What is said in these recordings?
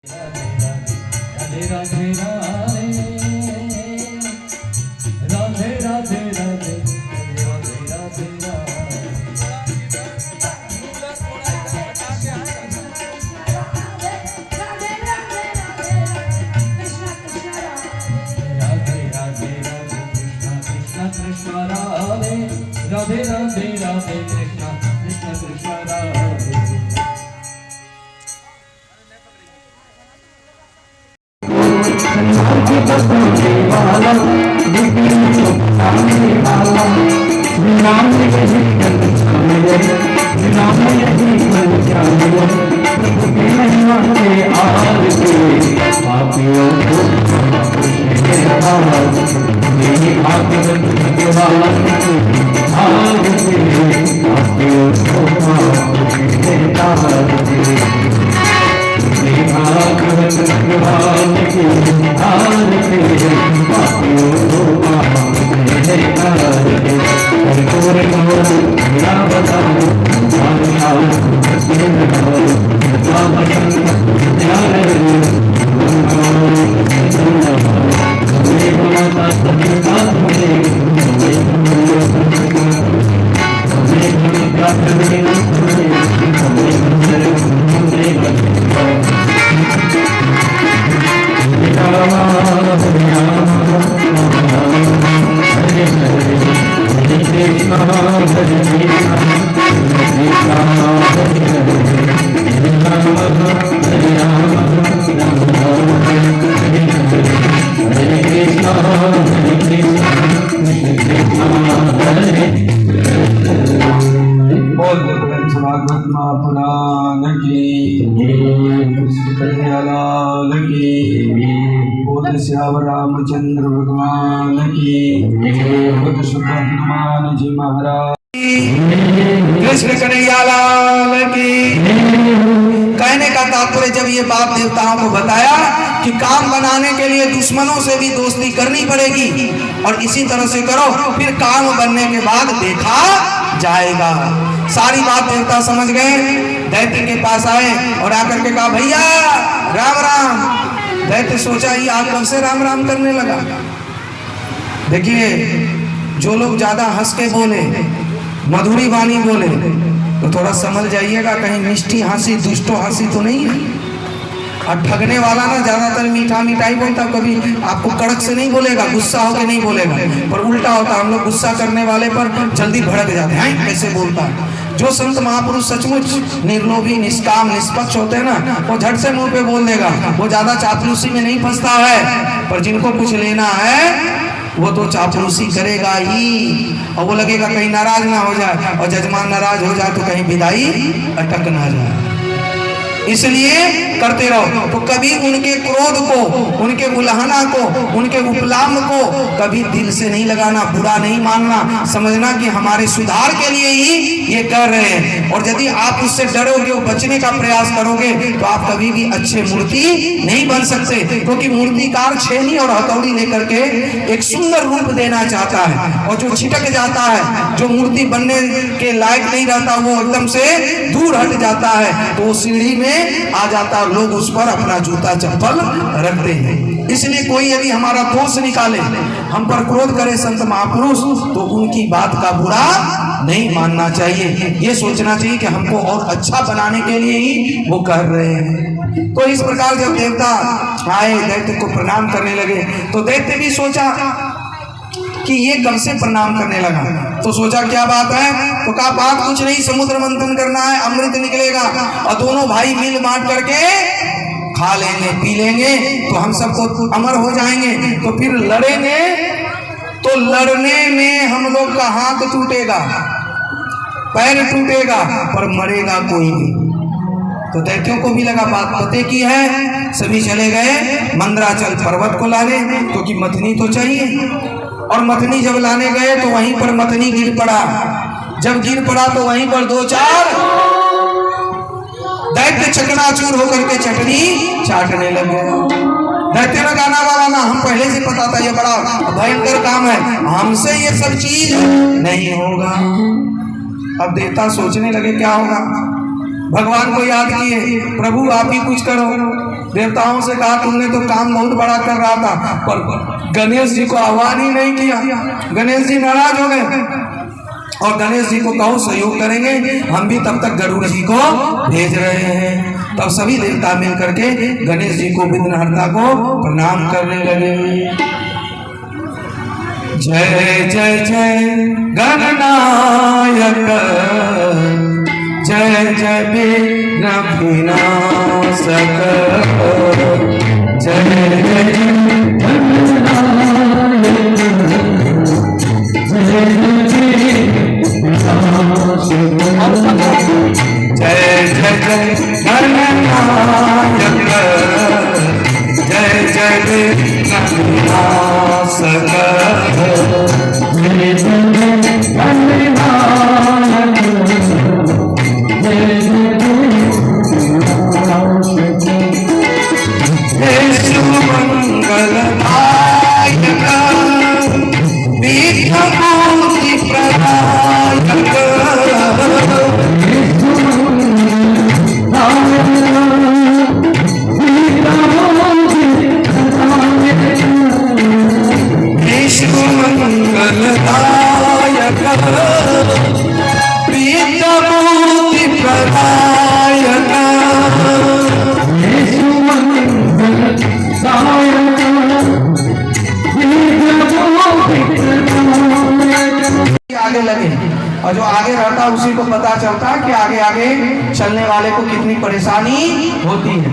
राधे राधे राधे राधे राधे राधे राधे राधे कृष्ण राधे राधे राधे राधे कृष्ण कृष्ण कृष्ण राधे श्यावर रामचंद्र भगवान की हनुमान जी महाराज कृष्ण कन्हैया लाल की। कहने का तात्पर्य जब ये बाप देवताओं को बताया कि काम बनाने के लिए दुश्मनों से भी दोस्ती करनी पड़ेगी और इसी तरह से करो, फिर काम बनने के बाद देखा जाएगा। सारी बात देवता समझ गए, दैत्य के पास आए और आकर के कहा भैया राम राम। दैत्य सोचा ये आप कब से राम राम करने लगा। देखिए जो लोग ज्यादा हंस के बोले, मधुरी वाणी बोले तो थोड़ा समझ जाइएगा कहीं मिष्टी हंसी दुष्टो हंसी तो नहीं है। और ठगने वाला ना ज्यादातर मीठा मिठाई बोलता, कभी आपको कड़क से नहीं बोलेगा, गुस्सा होकर नहीं बोलेगा, पर उल्टा होता। हम लोग गुस्सा करने वाले पर जल्दी भड़क जाते हैं, कैसे बोलता है। जो संत महापुरुष सचमुच निर्लोभी निष्काम निष्पक्ष होते हैं ना, वो झट से मुंह पे बोल देगा, वो ज्यादा चापलूसी में नहीं फंसता है। पर जिनको कुछ लेना है वो तो चापलूसी करेगा ही, और वो लगेगा कहीं नाराज ना हो जाए, और जजमान नाराज हो जाए तो कहीं विदाई अटक ना जाए, इसलिए करते रहो। तो कभी उनके क्रोध को, उनके उल्हाना को, उनके उपलाम को कभी दिल से नहीं लगाना, बुरा नहीं मानना, समझना कि हमारे सुधार के लिए ही ये कर रहे हैं। और यदि आप उससे डरोगे, बचने का प्रयास करोगे तो आप कभी भी अच्छे मूर्ति नहीं बन सकते, क्योंकि मूर्तिकार छेनी और हथौड़ी लेकर के एक सुंदर रूप देना चाहता है, और जो छिटक जाता है, जो मूर्ति बनने के लायक नहीं रहता, वो एकदम से दूर हट जाता है, तो वो सीढ़ी में आ जाता है, लोग उस पर अपना जूता चप्पल रखते हैं। इसलिए कोई यदि हमारा दोष निकाले, हम पर क्रोध करे संत महापुरुष, तो उनकी बात का बुरा नहीं मानना चाहिए। ये सोचना चाहिए कि हमको और अच्छा बनाने के लिए ही वो कर रहे हैं। तो इस प्रकार जब देवता आए, दैत्य को प्रणाम करने लगे, तो दैत्य भी सोचा कि ये कब से प्रणाम करने लगा। तो सोचा क्या बात है, तो कहा बात कुछ नहीं, समुद्र मंथन करना है, अमृत निकलेगा और दोनों भाई मिल बांट करके खा लेंगे पी लेंगे तो हम सबको अमर हो जाएंगे। तो फिर लड़ेंगे तो लड़ने में हम लोग का हाथ टूटेगा, पैर टूटेगा, पर मरेगा कोई नहीं। तो दैत्यों को भी लगा बात पते की है, सभी चले गए मंदराचल पर्वत को लाने, क्योंकि मथनी तो चाहिए। और मथनी जब लाने गए तो वहीं पर मथनी गिर पड़ा। जब गिर पड़ा तो वहीं पर दो चार दैत्य चकनाचूर होकर के चटनी चाटने लगे। दैत्य ने गाना वाला ना, हम पहले से पता था ये बड़ा भयंकर काम है, हमसे ये सब चीज नहीं होगा। अब देवता सोचने लगे क्या होगा। भगवान को याद किए, प्रभु आप ही कुछ करो। देवताओं से कहा तुमने तो काम बहुत बड़ा कर रहा था, पर गणेश जी को आह्वान ही नहीं किया। गणेश जी नाराज हो गए और गणेश जी को कहो सहयोग करेंगे, हम भी तब तक गरुड़ जी को भेज रहे हैं। तब सभी देवता मिल करके गणेश जी को विघ्नहर्ता को प्रणाम करने लगे। जय जय जय गणनायक, जय जय विघ्न विनाशक, जय जय जय जय जय गणनायक, जय जय विघ्न विनाशक, जय जय आगे लगे, और जो आगे रहता उसी को पता चलता कि आगे आगे चलने वाले को कितनी परेशानी होती है।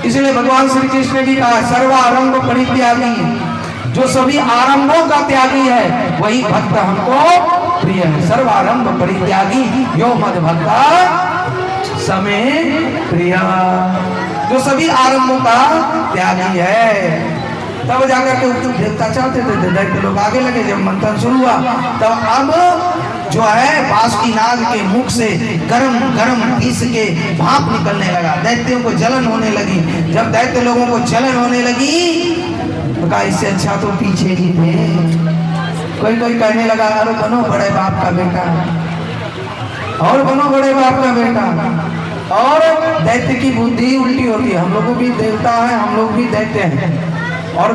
इसलिए भगवान श्री कृष्ण ने भी कहा सर्वारंभ परित्यागी, जो सभी आरंभों का त्यागी है वही भक्त हमको प्रिय है। सर्वारंभ परित्यागी यो मद भक्ता समे प्रिया, जो सभी आरंभों का त्यागी है। तब जाकर के उद्धव देवता चाहते थे दैत्य लोग आगे लगे। जब मंथन शुरू हुआ तब अब जो है बासुकीनाग के मुख से गरम गरम पीस के भाप निकलने लगा, दैत्यों को जलन होने लगी। जब दैत्य लोगों को जलन होने लगी तो कहा इससे अच्छा तो पीछे ही थे। कोई कोई कहने लगा अरे बनो बड़े बाप का बेटा, और बनो बड़े बाप का बेटा। और दैत्य की बुद्धि उल्टी होती है। हम लोगों भी देवता है, हम लोग भी दैत्य हैं, और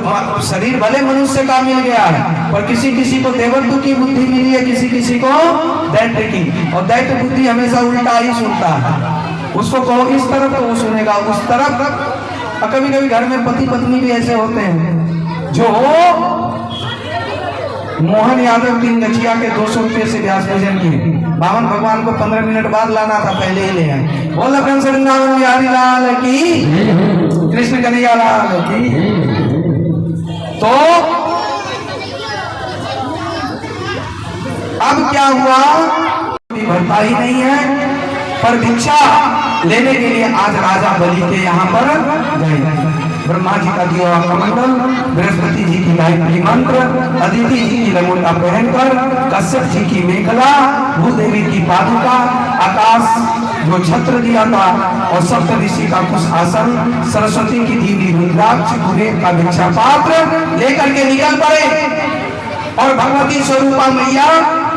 शरीर भले मनुष्य का मिल गया है, पर किसी किसी को देवत्व की बुद्धि मिली है, किसी किसी को दैत्य की। और दैत्य बुद्धि हमेशा उल्टा ही सुनता है। उसको कहो इस तरफ तो वो सुनेगा उस तरफ। और कभी कभी घर में पति पत्नी भी ऐसे होते हैं जो मोहन यादव की गछिया के 200 रुपये से व्यास भोजन किए। बावन भगवान को 15 मिनट बाद लाना था, पहले ही ले आए। बोल लखन वृंदावन बिहारी लाल की, कृष्ण कन्हैया लाल की। तो अब क्या हुआ, भरता ही नहीं है, पर भिक्षा लेने के लिए आज राजा बलि के यहाँ पर गए। ब्रह्मा जी का दिया हुआ कमंडल, बृहस्पति जी की गायत्री मंत्र, अदिति जी की लंगोटा पहनकर, कश्यप जी की मेखला, भूदेवी की पादुका, आकाश जो छत्र दिया था, और सप्त ऋषि का कुछ आसन, सरस्वती की दीवी रुद्राक्ष, कुबेर का भिक्षा पात्र लेकर के निकल पड़े। और भगवती स्वरूपा मैया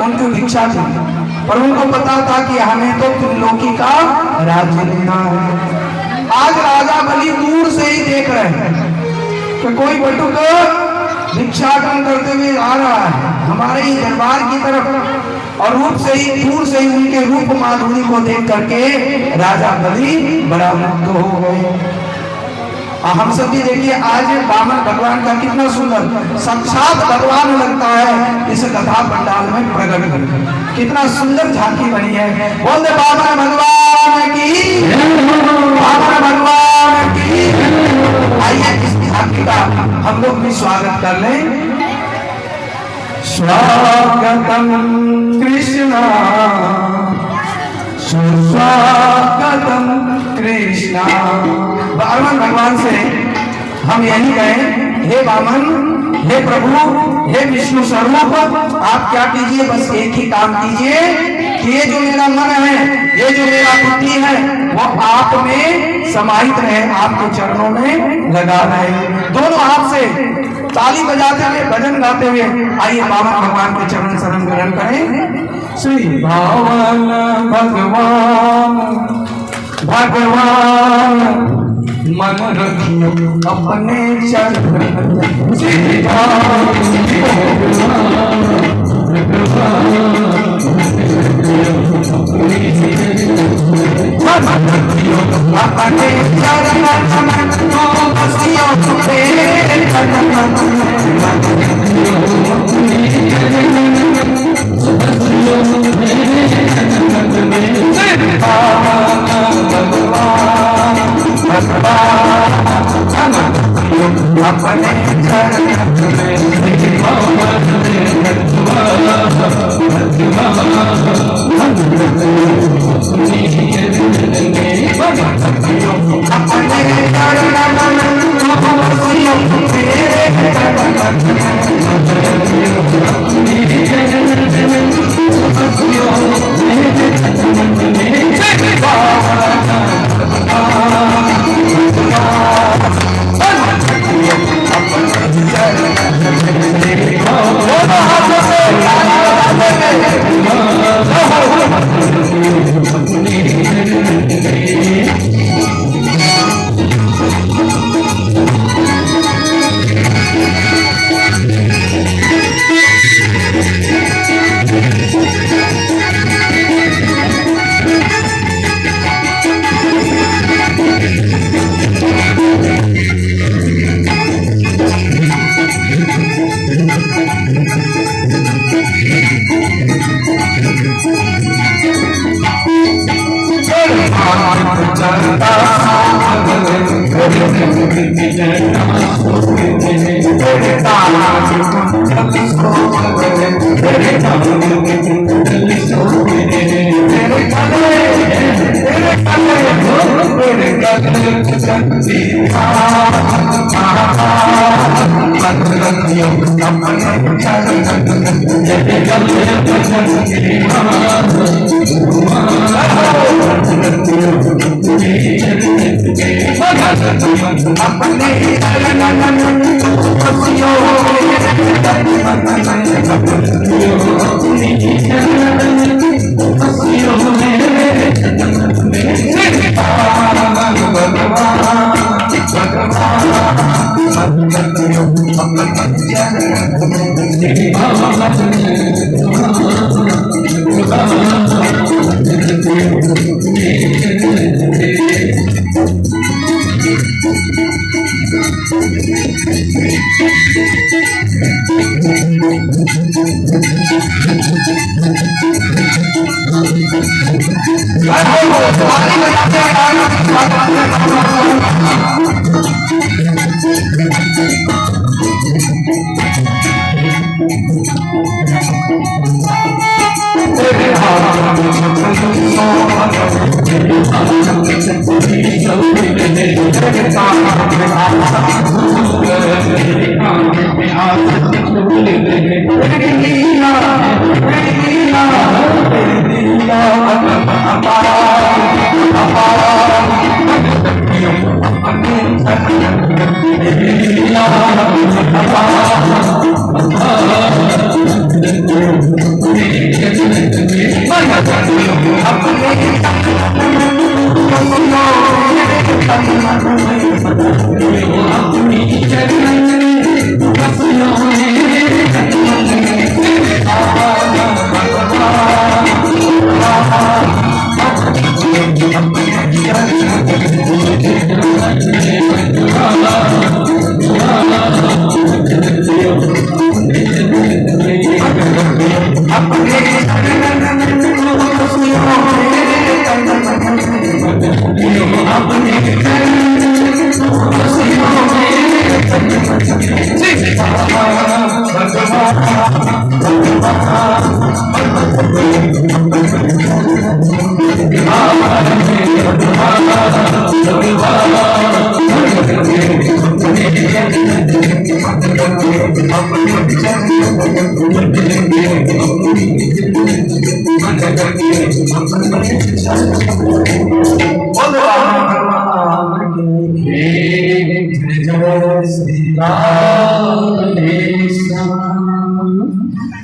उनको भिक्षा दी, पर उनको पता था कि हमें तो त्रिलोकी का राज्य लेना है। आज राजा बलि दूर से ही देख रहे हैं कि कोई बटुक भिक्षाटन करते हुए आ रहा है हमारे ही दरबार की तरफ, और रूप से ही दूर से ही उनके रूप माधुरी को देख करके राजा बलि बड़ा मुग्ध हो गए। हम सब भी देखिए आज वामन भगवान का कितना सुंदर साक्षात भगवान लगता है इस कथा पंडाल में प्रकट, कितना सुंदर झांकी बनी है। बोल दे वामन भगवान की, वामन भगवान की। आइए इस झांकी का हम लोग भी स्वागत कर लें। स्वागतम कृष्णा, सुस्वागतम कृष्णा। वामन भगवान से हम यही कहें, हे वामन, हे प्रभु, हे विष्णु स्वरूप, आप क्या कीजिए, बस एक ही काम कीजिए कि ये जो मेरा मन है, ये जो मेरा बुद्धि है, वो आप में समाहित रहे, आपके चरणों में लगा रहे। दोनों हाथ से ताली बजाते हुए, भजन गाते हुए आइए वामन भगवान के चरण शरण ग्रहण करें। श्री वामन भगवान, भगवान मन रखियो अपने चरण सीधा अपने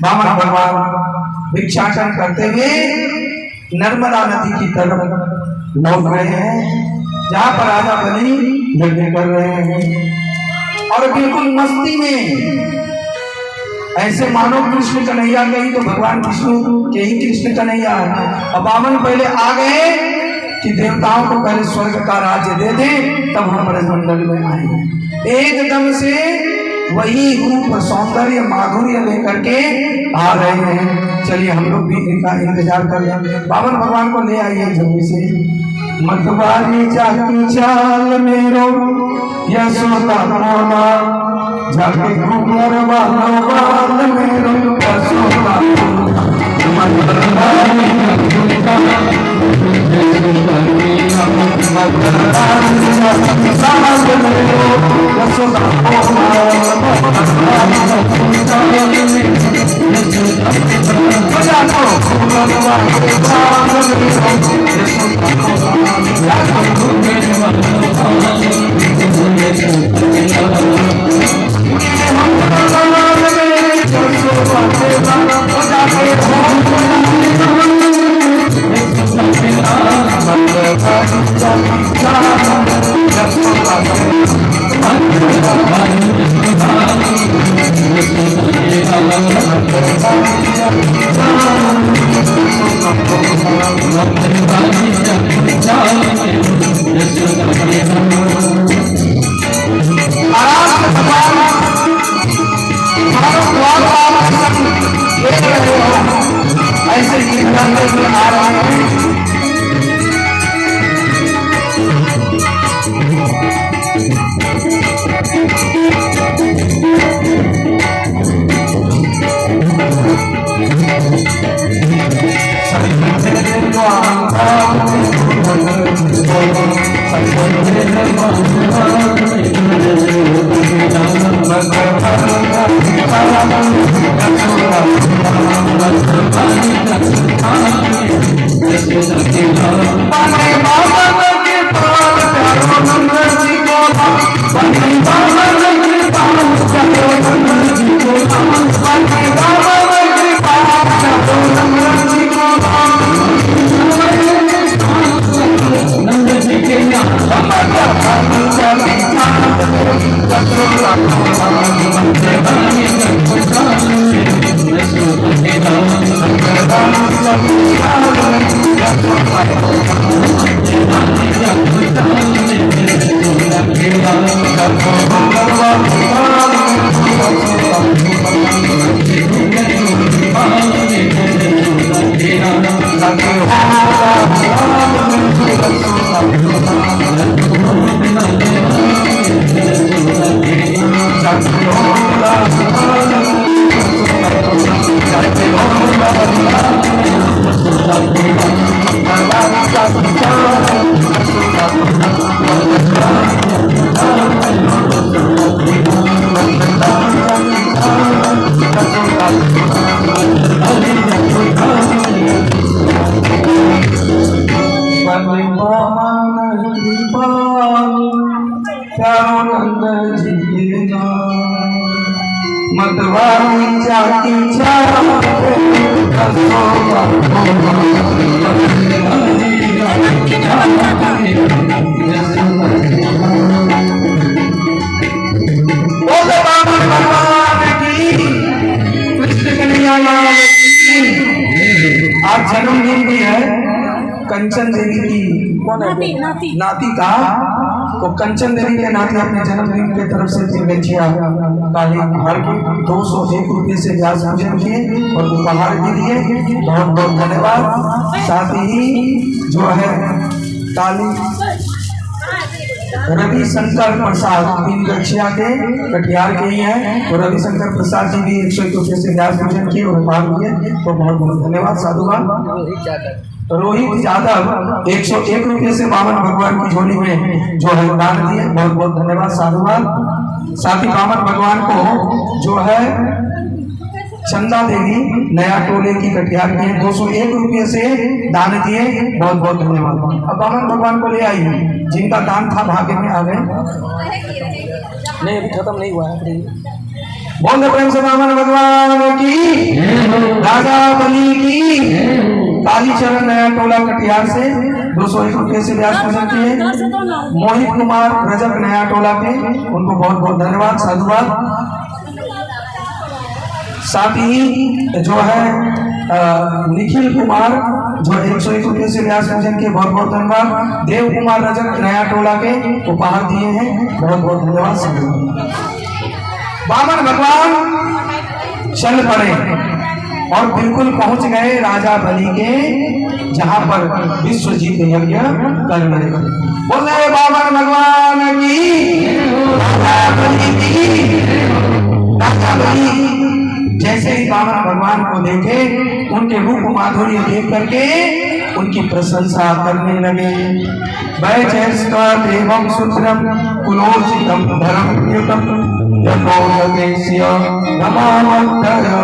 बामन भगवान भिक्षाटन करते हुए नर्मदा नदी की तरफ लौट रहे हैं। जहाँ पर राजा बलि यज्ञ कर रहे हैं और बिल्कुल मस्ती में, ऐसे मानो कृष्ण कन्हैया गई तो भगवान विष्णु के ही कृष्ण कन्हैया। अब बामन पहले आ गए कि देवताओं को पहले स्वर्ग का राज्य दे दे, तब हम ब्रजमंडल में आए। एकदम से वही रूप सौंदर्य माधुर्य लेकर के आ रहे हैं। चलिए हम लोग भी इनका इंतजार कर लें। बामन भगवान को ले आइए जल्दी से। मतवाली जाकी चाल मेरो यशोदा मामा जाके घूमर वालों वाल मेरो यशोदा मतवाली जाकी चाल मेरो यशोदा ऐसे ही आ रहा है। आज जन्मदिन भी है कंचन देवी की, कौन है नाती का, तो कंचन देवी के नाती अपने जन्मदिन के तरफ से हर की 201 रुपये से व्यास पूजन किए और उपहार भी दिए। बहुत बहुत धन्यवाद। साथ ही जो है ताली रविशंकर प्रसाद 3 गठिया के कटिहार के ही हैं, तो रविशंकर प्रसाद जी भी 101 रुपये से व्यास पूजन किए और उपहार दिए, तो बहुत बहुत धन्यवाद। साधुवाद। रोहित यादव 101 रुपये से बामन भगवान की झोली में जो है दान दिए, बहुत बहुत धन्यवाद। साधुवाद। साथ ही बामन भगवान को जो है चंदा देवी नया टोले की कटिहार के 201 रुपये से दान दिए, बहुत बहुत धन्यवाद। अब बामन भगवान को ले आइए, जिनका दान था भाग्य में आ गए। नहीं अभी खत्म नहीं हुआ है। बोल प्रेम से वामन भगवान की, राजा बलि की। कालीचरण नया टोला कटिहार से 201 रुपये से व्यास पूजन किए। मोहित कुमार रजक नया टोला के, उनको बहुत बहुत धन्यवाद, साधुवाद। साथ ही जो है निखिल कुमार जो 101 रुपये से व्यास पूजन के, बहुत बहुत धन्यवाद। देव कुमार रजक नया टोला के उपहार दिए हैं, बहुत बहुत धन्यवाद साधुवाद। वामन भगवान चल पड़े और बिल्कुल पहुंच गए राजा बलि के जहां पर विश्वजीत यज्ञ कर रहे। बोले वामन भगवान की, राजा बलि की। राजा बलि जैसे ही वामन भगवान को देखे, उनके रूप माधुर्य देख करके उनकी प्रशंसा करने लगे। वैचैस्तव एवं सुंदरम कुलोचितम धर्मयुतम यथोदेश्य नमोऽन्तरः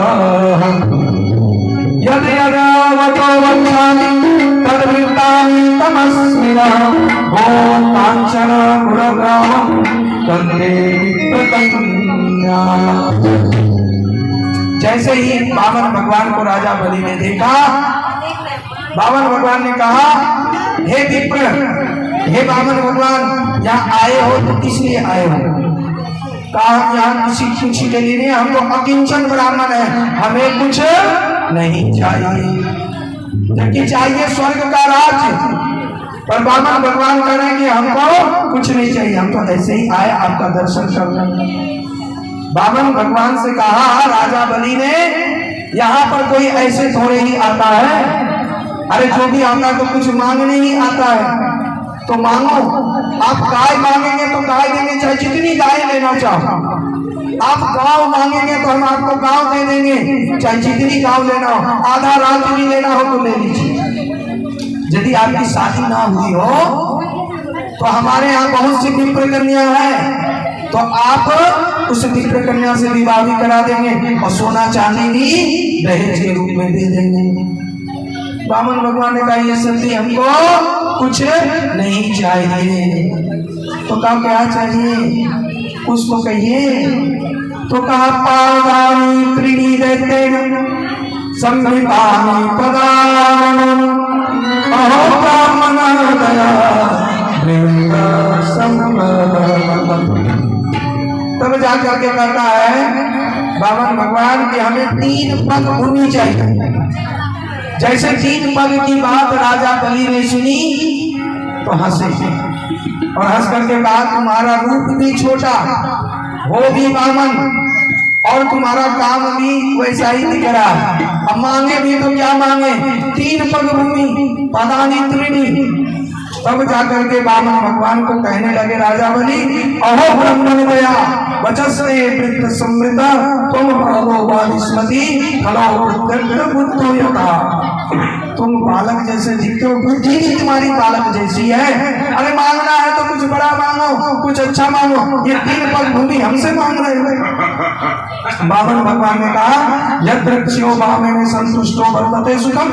यद् यदावतो वक्ष्यामि तद्वृत्तानि तमस्मिनः ॐ काञ्चन गुणग्रामं वन्दे विप्रतन्या। जैसे ही वामन भगवान को राजा बलि ने देखा, वामन भगवान ने कहा, हे विप्र, हे वामन भगवान, यहाँ आए हो तो किस लिए आए हो? कहा हम यहाँ किसी खुशी के लिए नहीं, हम तो अकिंचन ब्राह्मण है, हमें कुछ नहीं चाहिए, जबकि चाहिए स्वर्ग का राज। पर वामन भगवान कह रहे हैं कि हमको कुछ नहीं चाहिए, हम तो ऐसे ही आए आपका दर्शन करने। वामन भगवान से कहा राजा बलि ने, यहाँ पर कोई ऐसे थोड़े ही आता है, अरे जो भी आता है तो कुछ मांगने ही आता है, तो मांगो। आप गाय मांगेंगे तो गाय देंगे, चाहे जितनी गाय लेना चाहो। आप गांव मांगेंगे तो हम आपको गांव दे देंगे, चाहे जितनी गांव लेना हो। आधा रात भी लेना हो तो ले लीजिए। यदि आपकी शादी ना हुई हो तो हमारे यहाँ बहुत सी विप्र कन्या है, तो आप उस विप्र कन्या से विवाह भी करा देंगे और सोना चांदी भी दहेज के रूप में दे देंगे। वामन भगवान ने कहा ये सती हमको कुछ नहीं चाहिए। तो कहा क्या चाहिए? उसको कहिए। तो कहा पादानि त्रीणि दैत्येन संहितानि पदानि अहो ब्राह्मण दया वृंद तब जाकर के कहता है वामन भगवान कि हमें 3 पग भूमि चाहिए। जैसे 3 पग की बात राजा बलि ने सुनी तो हंसे और हंस करके कहा तुम्हारा रूप भी छोटा, वो भी वामन, और तुम्हारा काम भी वैसा ही दिख रहा है। अब मांगे भी तो क्या मांगे? 3 पग भूमि पदानि त्रीणि। तब जाकर के वामन भगवान को कहने लगे राजा बलि, अहो ब्रह्मण दया वचस्ते वृत्त समृद्ध तुम भागो वालिस्मति फलो बुद्धो यथा। तुम बालक जैसे दिखते हो, बुद्धि भी तुम्हारी बालक जैसी है। अरे मांगना है तो कुछ बड़ा मांगो, कुछ अच्छा मांगो, ये 3 पग भूमि हमसे मांग रहे हो। वामन भगवान ने कहा यत्र क्षयो वामेन संतुष्टो वर्तते सुखम।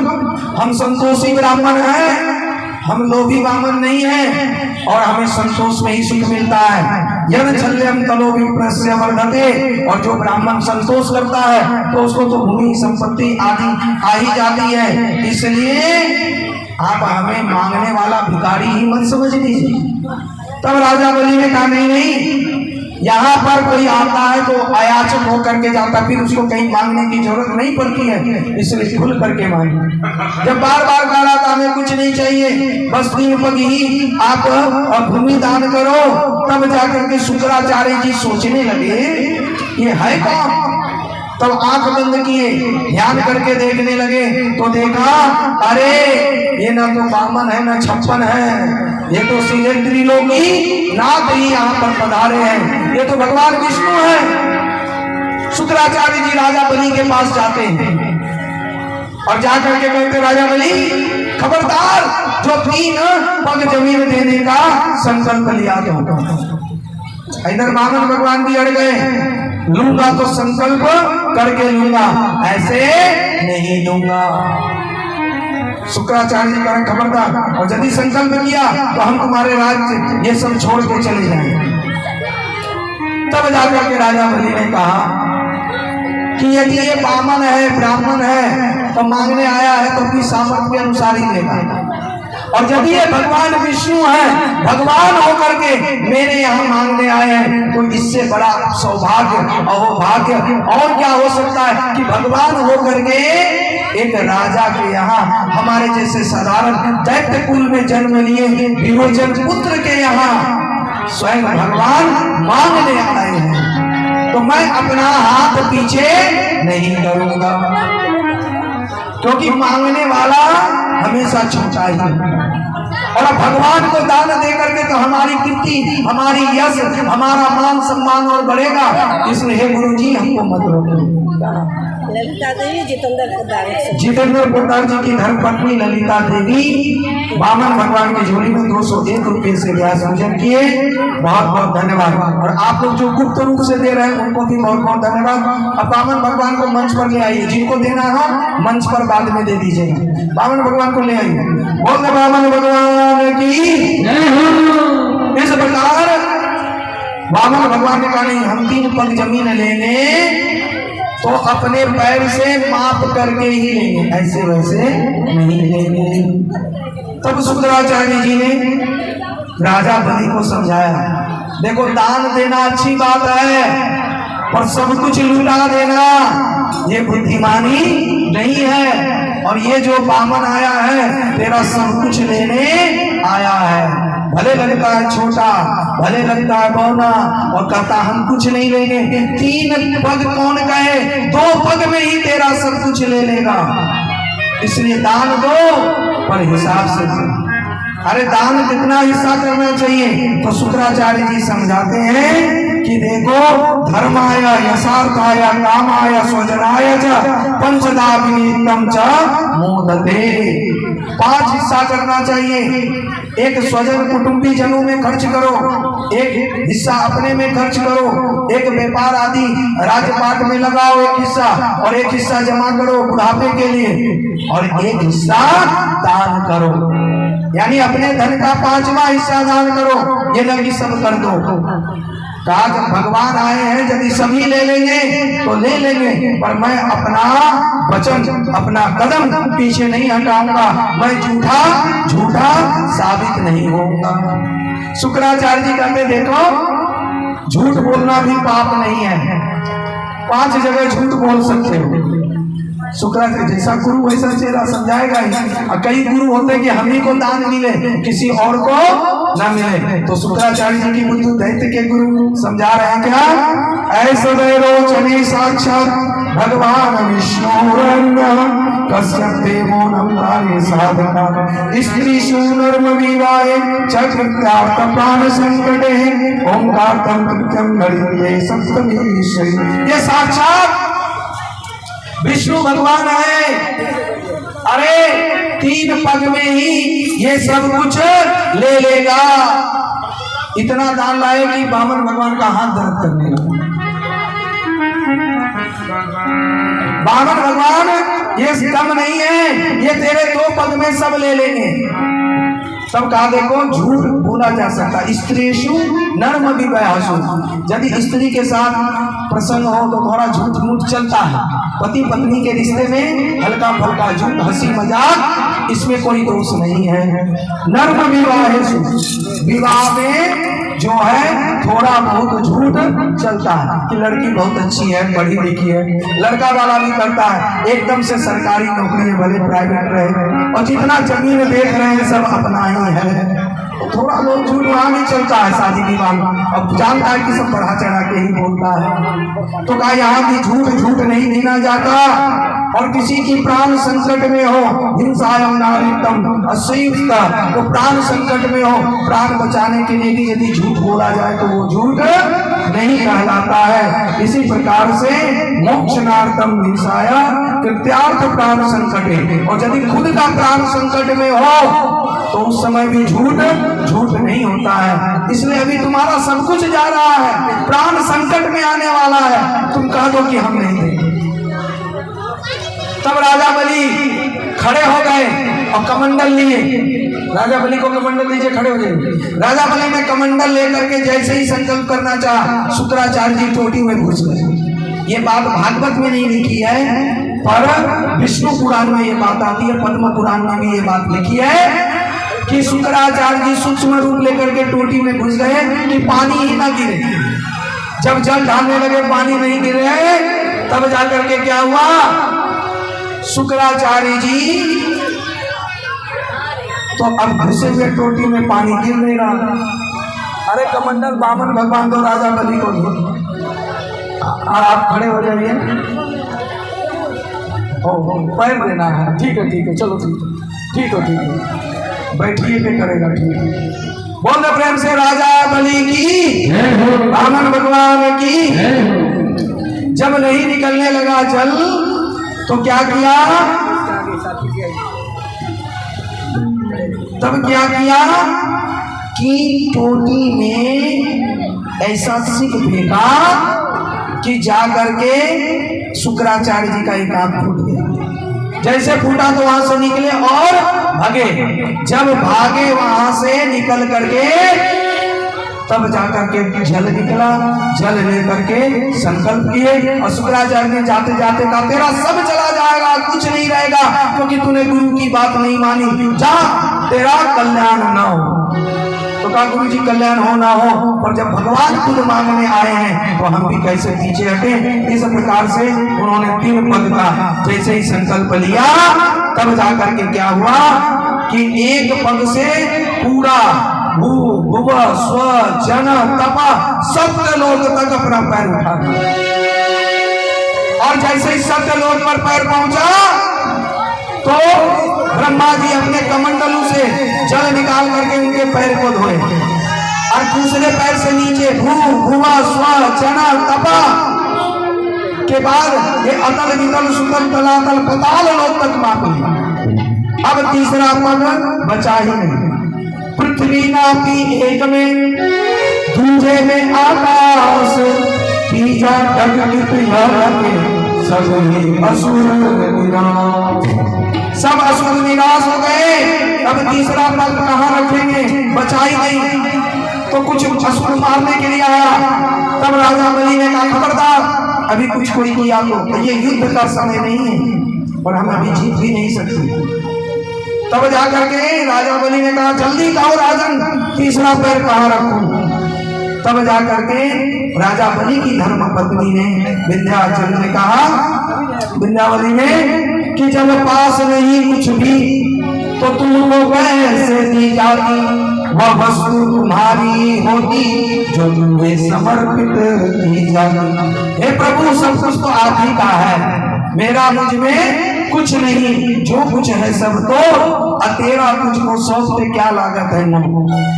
हम संतोषी ब्राह्मण हैं, हम लोभी वामन नहीं है और हमें संतोष में ही सुख मिलता है। यद छल्यम तलो विप्रस्य वर्धते, और जो ब्राह्मण संतोष करता है तो उसको तो भूमि संपत्ति आदि आ ही जाती है। इसलिए आप हमें मांगने वाला भिखारी ही मत समझ लीजिए। तब राजा बलि ने कहा नहीं नहीं, यहाँ पर कोई आता है तो अयाचक होकर के जाता, फिर उसको कहीं मांगने की जरूरत नहीं पड़ती है, इसलिए खुल करके मांगे। जब बार बार कह रहा था हमें कुछ नहीं चाहिए, बस 3 पग ही आप भूमि दान करो, तब जाकर के शुक्राचार्य जी सोचने लगे ये है कौन। तब आंख बंद किए, ध्यान करके देखने लगे तो देखा अरे ये ना तो वामन है ना छप्पन है, ये तो सीधे त्रिलोकी नाथ ही यहाँ पर पधारे हैं, ये तो भगवान विष्णु है। शुक्राचार्य जी राजा बलि के पास जाते हैं और जाकर के कहते राजा बलि खबरदार, जो 3 पग जमीन देने का संकल्प लिया तो। इधर वामन भगवान भी अड़ गए, लूंगा तो संकल्प करके लूंगा, ऐसे नहीं दूंगा। शुक्राचार्य जी करें खबरदार, और यदि संकल्प किया तो हम तुम्हारे राज्य ये सब छोड़ के चले जाएंगे। तब जाकर के राजा बलि ने कहा कि यदि ये बामन है, ब्राह्मण है, तो मांगने आया है तो अपनी सामर्थ्य के अनुसार ही देगा। और जब ये भगवान विष्णु है, भगवान होकर के मेरे यहाँ मांगने आए हैं, तो इससे बड़ा सौभाग्य और भाग्य और क्या हो सकता है कि भगवान होकर के एक राजा के यहाँ, हमारे जैसे साधारण दैत्य कुल में जन्म लिए विरोचन पुत्र के यहाँ स्वयं भगवान मांगने आए हैं, तो मैं अपना हाथ पीछे नहीं करूंगा, क्योंकि मांगने वाला हमेशा छोटा ही है। और अब भगवान को दान दे करके तो हमारी कीर्ति, हमारी यश, हमारा मान सम्मान और बढ़ेगा। इसलिए हे गुरु जी हमको मत रोको। ललिता देवी जितेंद्र पोद्दार जी की धर्मपत्नी ललिता देवी वामन भगवान की झोली में 201 रुपये से व्यास पूजन किए। बहुत बहुत धन्यवाद। और आप लोग जो गुप्त रूप से दे रहे हैं उनको भी बहुत बहुत धन्यवाद। अब वामन भगवान को मंच पर ले आइए, जिनको देना है मंच पर बाद में दे दीजिएगा। वामन भगवान को ले आइए। बोल वामन भगवान की। इस प्रकार वामन भगवान ने कहा नहीं, हम 3 पग जमीन लेंगे तो अपने पैर से माप करके ही लेंगे, ऐसे वैसे नहीं लेंगे। तब शुक्राचार्य जी ने राजा बलि को समझाया, देखो दान देना अच्छी बात है, पर सब कुछ लुटा देना ये बुद्धिमानी नहीं है। और ये जो बामन आया है तेरा सब कुछ लेने आया है, भले लगता है छोटा, भले लगता है बौना, और कहता हम कुछ नहीं लेंगे। 3 पग कौन कहे, 2 पग में ही तेरा सब कुछ ले लेगा। इसलिए दान दो पर हिसाब से दो। अरे दान कितना हिस्सा करना चाहिए, तो शुक्राचार्य जी समझाते हैं कि देखो धर्माय यशार्थाय कामाय स्वजनाय च पंचधा विनितम च मोदते। 5 हिस्सा करना चाहिए। एक स्वजन कुटुंबी जनों में खर्च करो, एक हिस्सा अपने में खर्च करो, एक व्यापार आदि राजपाट में लगाओ एक हिस्सा, और एक हिस्सा जमा करो बुढ़ापे के लिए, और एक हिस्सा दान करो। यानी अपने धन का 5वां हिस्सा दान करो। ये लगी सब कर दो। कहा जब भगवान आए हैं, यदि सभी ले लेंगे तो ले लेंगे, पर मैं अपना वचन, अपना कदम पीछे नहीं हटाऊंगा। मैं झूठा साबित नहीं होऊंगा। शुक्राचार्य जी कहते देखो झूठ बोलना भी पाप नहीं है, 5 जगह झूठ बोल सकते हो। शुक्राचार्य जैसा गुरु वैसा चेहरा समझाएगा ही। और कई गुरु होते हैं कि हम ही को दान मिले, किसी और को न मिले। तो शुक्राचार्य जी की बुद्धि दैत्य के गुरु समझा रहे हैं क्या, ऐसे रोचने साक्षात भगवान विष्णु कश्यप देवो नम्राणे साधका स्त्रीषु नर्म विवाहे चक्रत्यार्थ प्राण संकटे ओंकार कृत्यम गणिये सप्तमी श्री। ये साक्षात विष्णु भगवान है। अरे 3 पग में ही ये सब कुछ ले लेगा। इतना दान लाए कि वामन भगवान का हाथ दर्द करने लगा। वामन भगवान ये कम नहीं है, ये तेरे 2 पग में सब ले लेंगे। तब कहा देखो झूठ बोला जा सकता, स्त्रीषु नर्म विवाहसु। यदि स्त्री के साथ प्रसंग हो तो थोड़ा झूठ मूठ चलता है। पति पत्नी के रिश्ते में हल्का फुल्का झूठ, हंसी मजाक, इसमें कोई दोष नहीं है। नर्म विवाहेषु, विवाह में जो है थोड़ा बहुत झूठ चलता है कि लड़की बहुत अच्छी है, पढ़ी लिखी है। लड़का वाला भी करता है, एकदम से सरकारी नौकरी है, भले प्राइवेट रहे, और जितना जमीन देख रहे हैं सब अपना ही है। थोड़ा बहुत झूठ वहां भी चलता है शादी विवाह में। अब जानता है कि सब बढ़ा चढ़ा के ही बोलता है। तो कहा यहाँ भी झूठ नहीं गिना जाता। और किसी की प्राण संकट में हो, हिंसायम नारितम असयुक्त, तो प्राण संकट में हो, प्राण बचाने के लिए भी यदि झूठ बोला जाए तो वो झूठ नहीं कहलाता है। इसी प्रकार से मोक्षनार्थम हिंसाया कृत्यार्थ प्राण संकट है। और यदि खुद का प्राण संकट में हो तो उस समय भी झूठ नहीं होता है। इसलिए अभी तुम्हारा सब कुछ जा रहा है, प्राण संकट में आने वाला है, तुम कह दो कि हम नहीं देंगे। तब राजा बलि खड़े हो गए और कमंडल लिए। राजा बलि को कमंडल लीजिए, खड़े हो जाइए। राजा बलि ने कमंडल लेकर के जैसे ही संकल्प करना चाहा, शुक्राचार्य जी टोटी में घुस गए। ये बात भागवत में नहीं लिखी है, पर विष्णु पुराण में ये बात आती है, पद्म पुराण में भी ये बात लिखी है कि शुक्राचार्य जी सूक्ष्म रूप लेकर के टोटी में घुस गए कि पानी ही ना गिरे। जब जल ढालने लगे पानी नहीं गिर रहे, तब जाकर के क्या हुआ, शुक्राचार्य जी तो अब घुसे हुए टोटी में पानी गिर नहीं रहा। अरे कमंडल बामन भगवान तो राजा बलि को आप खड़े हो जाइए, पैर देना है, ठीक है चलो ठीक है बैठिए के करेगा, ठीक है। बोल प्रेम से राजा बलि की, बामन भगवान की। जब नहीं निकलने लगा जल तो क्या किया, तब क्या किया कि टोटी में ऐसा सिक फेंका कि जा करके शुक्राचार्य जी का एक आंख फूट गया। जैसे फूटा तो वहां से निकले और भागे। जब भागे वहां से निकल करके तब जाकर के जल निकला। जल लेकर के संकल्प किए और शुक्राचार्य ने जाते जाते कहा तेरा सब चला जाएगा, कुछ नहीं रहेगा, क्योंकि तूने गुरु की बात नहीं मानी, जा तेरा कल्याण न हो। तो कहा गुरु जी कल्याण हो ना हो, पर जब भगवान खुद मांगने आए हैं तो हम भी कैसे पीछे हटे। इस प्रकार से उन्होंने 3 पद का जैसे ही संकल्प लिया, तब जाकर के क्या हुआ कि एक पद से पूरा भू भुव स्व जन तप सत्यलोक तक अपना पैर उठा और जैसे ही सत्यलोक पर पैर पहुंचा तो ब्रह्मा जी अपने कमंडलों से जल निकाल करके उनके पैर को धोए और दूसरे पैर से नीचे भू भुवा स्व जन तपा के बाद ये अतल वितल सुतल तलातल पताल लोक तक माप लिया। अब तीसरा पद बचा ही नहीं। पृथ्वी नापी एक में, दूजे में आकाश, तीजा डगलित सब असुर निराश। सब असुर निराश हो गए। अब तीसरा पद कहाँ रखेंगे, बचा ही नहीं। तो कुछ असुर मारने के लिए आया। तब राजा बलि ने कहा खबरदार, अभी कुछ कोई किया तो ये युद्ध का समय नहीं है और हम अभी जीत भी नहीं सकते। तब जाकर के राजा बलि ने कहा जल्दी कहो राजन, तीसरा पैर कहाँ रखूं। तब जाकर के राजा बलि की धर्म पत्नी ने विंध्याचल ने कहा, विंध्यावली ने कि जब पास नहीं कुछ भी तो तुमको कैसे दी जाती, वह वस्तु तुम्हारी होती जो तुम्हें समर्पित की जाती। हे प्रभु सब कुछ तो आप ही का है, मेरा मुझ में कुछ नहीं, जो कुछ है सब तो तेरा कुछ को सौंपते क्या लागत है।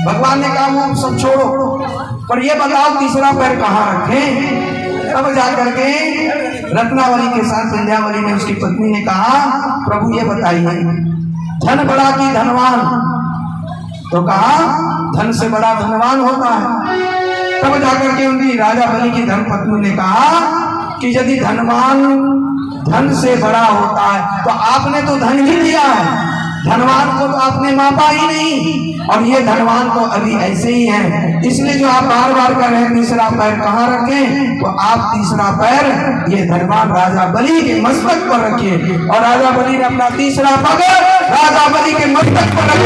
भगवान ने कहा वो सब छोड़ो, पर ये बताओ तीसरा पैर कहाँ रखें। तब जाकर के रत्नावली के साथ विंध्यावली ने उसकी पत्नी ने कहा प्रभु ये बताइए धन बड़ा की धनवान। तो कहा धन से बड़ा धनवान होता है। तब जाकर के उनकी राजा बलि की धर्म पत्नी ने कहा कि यदि धनवान धन से बड़ा होता है तो आपने तो धन ही दिया है, धनवान को तो आपने मापा ही नहीं, और ये धनवान तो अभी ऐसे ही है। इसलिए जो आप बार बार कह रहे हैं तीसरा पैर कहाँ रखें, तो आप तीसरा पैर ये धनवान राजा बलि के मस्तक पर रखिए। और राजा बलि ने अपना तीसरा पग राजा बलि के मस्तक पर रखा।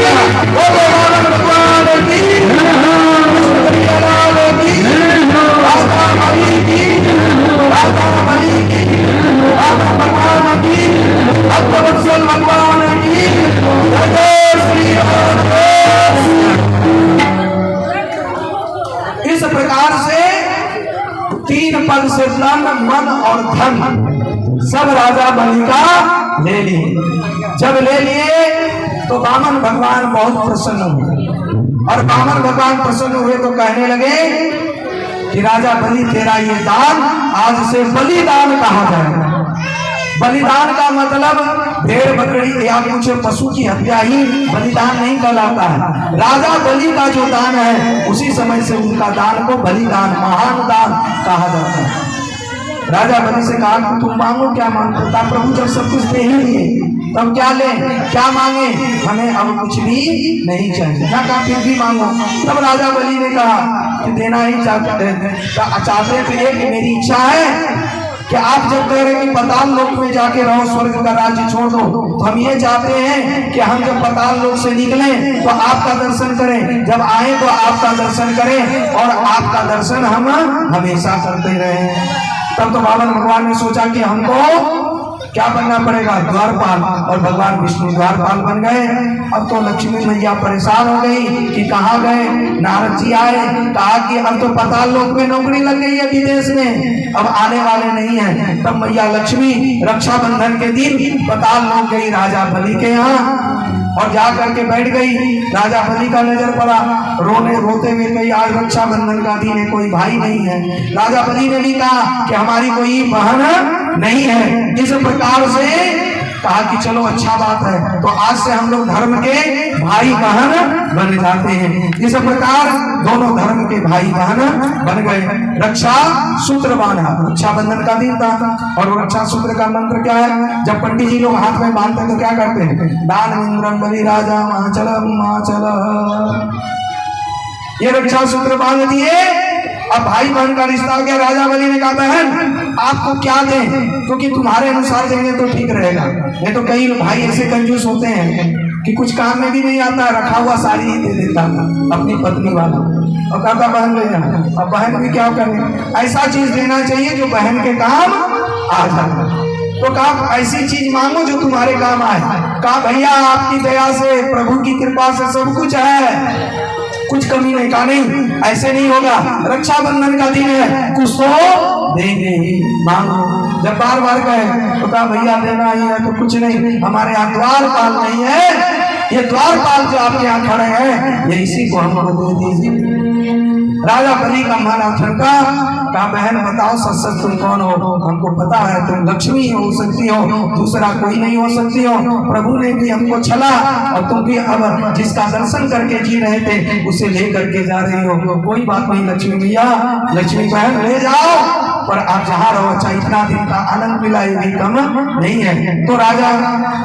इस प्रकार से 3 पद से तन मन और धन सब राजा बलि का ले लिए। जब ले लिए तो वामन भगवान बहुत प्रसन्न हुए, और वामन भगवान प्रसन्न हुए तो कहने लगे कि राजा बलि तेरा ये दान आज से बलिदान कहा जाएगा। बलिदान का मतलब भेड़ बकरी या कुछ पशु की हत्या ही बलिदान नहीं कहलाता है। राजा बलि का जो दान है उसी समय से उनका दान को बलिदान महान दान कहा जाता है। राजा बलि से कहा कि तुम मांगो क्या मांगो। कहा प्रभु जब सब कुछ दे ही दिए तब क्या ले क्या मांगे, हमें अब कुछ भी नहीं चाहिए। क्या कहा फिर भी मांगो। तब राजा बलि ने कहा कि देना ही चाहते तो एक मेरी इच्छा है कि आप जब कह रहे कि पाताल लोक में जाके रहो, स्वर्ग का राज्य छोड़ दो, तो हम ये चाहते हैं कि हम जब पाताल लोक से निकले तो आपका दर्शन करें, जब आए तो आपका दर्शन करें और आपका दर्शन हम हमेशा करते रहें। तब तो बाबा भगवान ने सोचा कि हमको क्या बनना पड़ेगा, द्वारपाल, और भगवान विष्णु द्वारपाल बन गए। अब तो लक्ष्मी मैया परेशान हो गई कि कहाँ गए। नारद जी आए, कहा कि अब तो पाताल लोक में नौकरी लग गई है विदेश में, अब आने वाले नहीं है। तब मैया लक्ष्मी रक्षाबंधन के दिन पाताल लोक गई राजा बलि के यहाँ और जा करके बैठ गई। राजा बलि का नजर पड़ा, रोते हुए कही आज रक्षाबंधन का दिन है, कोई भाई नहीं है। राजा बलि ने भी कहा कि हमारी कोई बहन नहीं है। इस प्रकार से कहा कि चलो अच्छा बात है, तो आज से हम लोग धर्म के भाई बहन बन जाते हैं। इस प्रकार दोनों धर्म के भाई बहन बन गए। रक्षा सूत्र बांधा, रक्षाबंधन का दिन था, और रक्षा सूत्र का मंत्र क्या है, जब पंडित जी लोग हाथ में बांधते हैं तो क्या करते हैं, दान इंद्रम बलि राजा माचल, ये रक्षा सूत्र बांध दिए। अब भाई बहन का रिश्ता हो गया। राजा बलि ने कहा बहन आपको क्या दें, क्योंकि तुम्हारे अनुसार देंगे तो ठीक रहेगा, नहीं तो कई भाई ऐसे कंजूस होते हैं कि कुछ काम में भी नहीं आता, रखा हुआ साड़ी ही दे देता अपनी पत्नी वाला और कहता बहन ले जाना। अब बहन भी क्या करें, ऐसा चीज देना चाहिए जो बहन के काम आ जाए। तो कहा ऐसी चीज मांगो जो तुम्हारे काम आए। कहा भैया आपकी दया से, प्रभु की कृपा से सब कुछ है, कुछ कमी नहीं। कहा नहीं ऐसे नहीं होगा, रक्षाबंधन का दिन है, कुछ तो देंगे ही, मांगो। जब बार बार कहे तो कहा भैया देना ही है तो कुछ नहीं, हमारे यहाँ द्वारपाल नहीं है, ये द्वारपाल जो आपके यहाँ खड़े हैं ये इसी को हमको दे दीजिए। राजा बलि का माना ठनका। कहा बहन बताओ सच सच तुम कौन हो, हमको पता है तुम लक्ष्मी हो सकती हो, दूसरा कोई नहीं हो सकती हो। प्रभु ने भी हमको छला और तुम भी अब जिसका दर्शन करके जी रहे थे उसे ले करके जा रही हो। कोई बात नहीं लक्ष्मी मैया, लक्ष्मी बहन ले जाओ, पर आप जहाँ रहो अच्छा इतना दिन का आनंद मिला ये भी कम नहीं है। तो राजा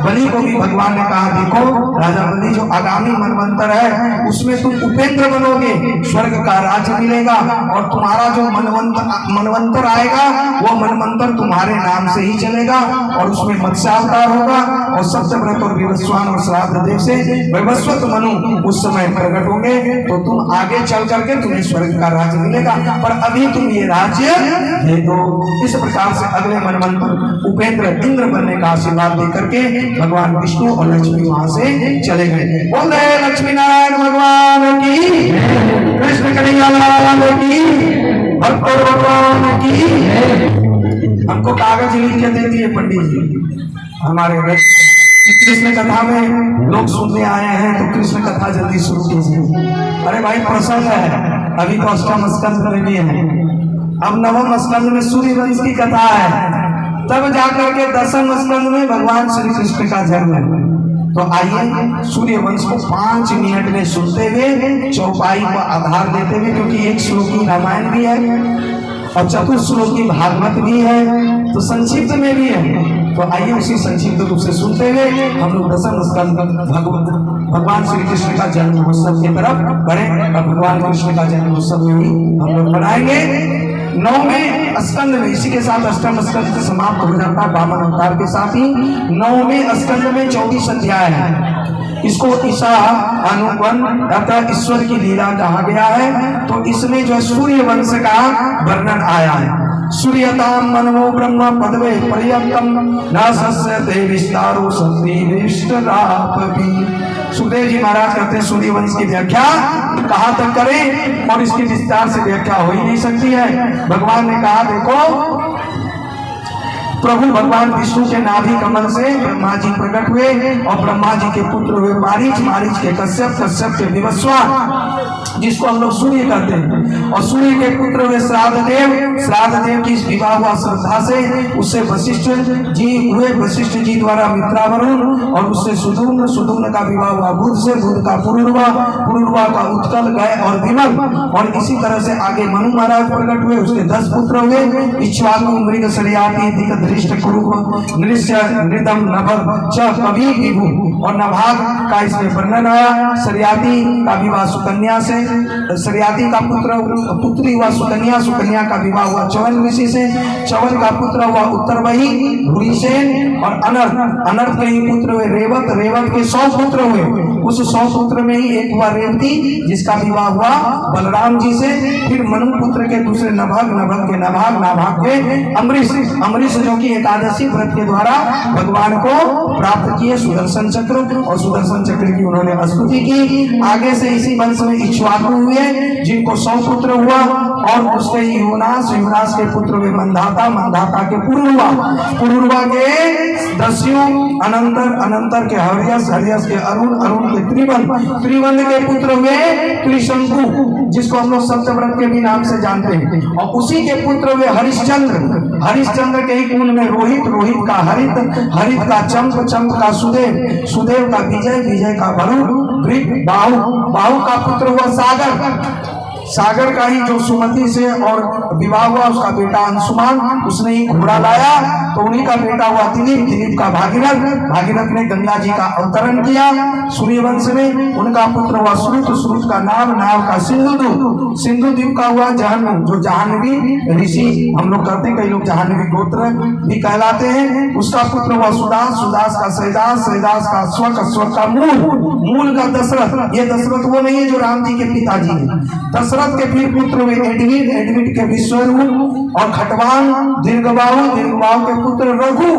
बलि को भी भगवान ने कहा देखो राजा बलि जो आगामी मनवंतर है उसमें तुम उपेंद्र बनोगे, स्वर्ग का राज्य मिलेगा, और तुम्हारा जो मनवंतर आएगा वो मनवंतर तुम्हारे नाम से ही चलेगा, और उसमें मत्स्यावतार होगा, और सत्यव्रत और विवस्वान और श्राद्ध देव से वैवस्वत मनु उस समय प्रकट होंगे, तो तुम आगे चल करके तुम्हें स्वर्ग का राज्य मिलेगा, पर अभी तुम ये राज्य दे दो। इस प्रकार से अगले मनवंतर उपेंद्र इंद्र बनने का आशीर्वाद दे करके भगवान विष्णु और लक्ष्मी वहां से चले गए। बोल रहे लक्ष्मी नारायण भगवान की, कृष्ण कन्हैया लाल की, भक्त भगवान की। हमको कागज लिख के दे दिए पंडित जी हमारे घर। कृष्ण कथा में लोग सुनने आए हैं तो कृष्ण कथा जल्दी शुरू कीजिए। अरे भाई प्रसंग है, अभी तो अष्टम स्कंद में भी है, अब नवम स्कंद में सूर्य वंश की कथा है, तब जाकर के दसम स्कंद में भगवान श्री कृष्ण का जन्म है। तो आइए सूर्य वंश को 5 मिनट में सुनते हुए, चौपाई को आधार देते हुए, क्योंकि एक श्लोकी रामायण भी है और चतुर्श्लोकी भागवत भी है, तो संक्षिप्त में भी है। तो आइए उसी संक्षिप्त रूप से सुनते हुए हम लोग दसम स्कंद भगवान श्री कृष्ण का जन्मोत्सव की तरफ बढ़े, और भगवान कृष्ण का जन्मोत्सव में ही हम लोग बनाएंगे। 9वें स्कंद में, इसी के साथ अष्टम स्कंद समाप्त हो जाता है वामन अवतार के साथ ही। 9वें स्कंद में 24 अध्याय है, इसको ईशा अनुपन अर्थात ईश्वर की लीला कहा गया है। तो इसमें जो सूर्य वंश का वर्णन आया है, सूर्यताम मनमो ब्रह्म पदवे पर्यंतम न सस्यते विस्तारो सन्निविष्टरापि। सुखदेव जी महाराज कहते हैं सूर्य वंश की व्याख्या कहाँ तक करें, और इसकी विस्तार से व्याख्या हो ही नहीं सकती है। भगवान ने कहा देखो प्रभु भगवान विष्णु के नाभि कमल से ब्रह्मा जी प्रकट हुए, और ब्रह्मा जी के पुत्र हुए मारीच, मारीच के कश्यप, कश्यप के विवस्वान जिसको हम लोग सूर्य कहते हैं, और सूर्य के पुत्र हुए श्राद्ध देव, श्राद्ध देव की विवाह हुआ श्रद्धा से, उससे वशिष्ठ जी हुए, वशिष्ठ जी द्वारा मित्रावरुण, और उससे सुदूम्न, सुदूम्न का विवाह हुआ बुध से, बुध का पुरुर्वा, पुरुर्वा का उत्कल, गय और विमल, और इसी तरह से आगे मनु महाराज प्रकट हुए, उसके 10 पुत्र हुए, इक्ष्वाकु, मृग, सरियाती, दिक, धृष्ट, कुरुप, नृस्य, नृदम, नभग, च, कवि, विभु, और नभाग का इसमें वर्णन आया। सरियाती का विवाह सुकन्या से, सरियाती का पुत्री हुआ सुकन्या, सुकन्या का विवाह हुआ चवन ऋषि से, चवन का पुत्र हुआ उत्तरवही भूरिसेन, और अनर्थ के ही पुत्र हुए रेवत, रेवत के 100 पुत्र हुए। उस 100 पुत्र में ही एक हुआ रेवती जिसका विवाह हुआ बलराम जी से। फिर मनु पुत्र के दूसरे नभग, नभग के नभाग, नाभाग के अम्बरीश, अम्बरीश जो कि एकादशी व्रत के द्वारा भगवान को प्राप्त किए सुदर्शन चक्र, और सुदर्शन चक्र की उन्होंने स्तुति की। आगे से इसी वंश में इक्ष्वाकु हुए जिनको 100 पुत्र हुआ, और उसके ही युवनाश, युवनाश के पुत्र हुए मंधाता, मंधाता के पुरुरवा, पुरुरवा के दस्यु, अनंतर, अनंतर के हर्यस, हर्यस के अरुण, अरुण के त्रिवंद, त्रिवंद के पुत्र हुए त्रिशंकु जिसको हम लोग सप्तव्रत के भी नाम से जानते हैं, और उसी के पुत्र हुए हरिश्चंद्र, हरिश्चंद्र के ही कुल में रोहित, रोहित का हरित, हरित का चंप, चंप का सुदेव, सुदेव का विजय, विजय का वरुण, बाहु, बाहु का पुत्र हुआ सागर, सागर का ही जो सुमति से और विवाह हुआ उसका बेटा अंशुमान, उसने ही घोड़ा लाया तो उन्हीं का बेटा हुआ दिलीप, दिलीप का भागीरथ, भागीरथ ने गंगा जी का अवतरण किया सूर्यवंश में, उनका पुत्र हुआ श्रुत, श्रुत का नाम, नाम का सिंधुदीप, सिंधुदीप का हुआ जहन्नू, जो जाह्नवी ऋषि हम लोग करते हैं, कई लोग जाह्नवी गोत्र भी कहलाते हैं, उसका पुत्र हुआ सुदास, सुदास का सैदास, सैदास का अश्वक, अश्वक का मूल, मूल का दशरथ, ये दशरथ वो नहीं है जो राम जी के पिताजी हैं, दशरथ के फिर पुत्र हुए एडविड, एडविड के विश्वरूप, और खटवान, दीर्घबाहु, दीर्घबाहु के पुत्र रघु,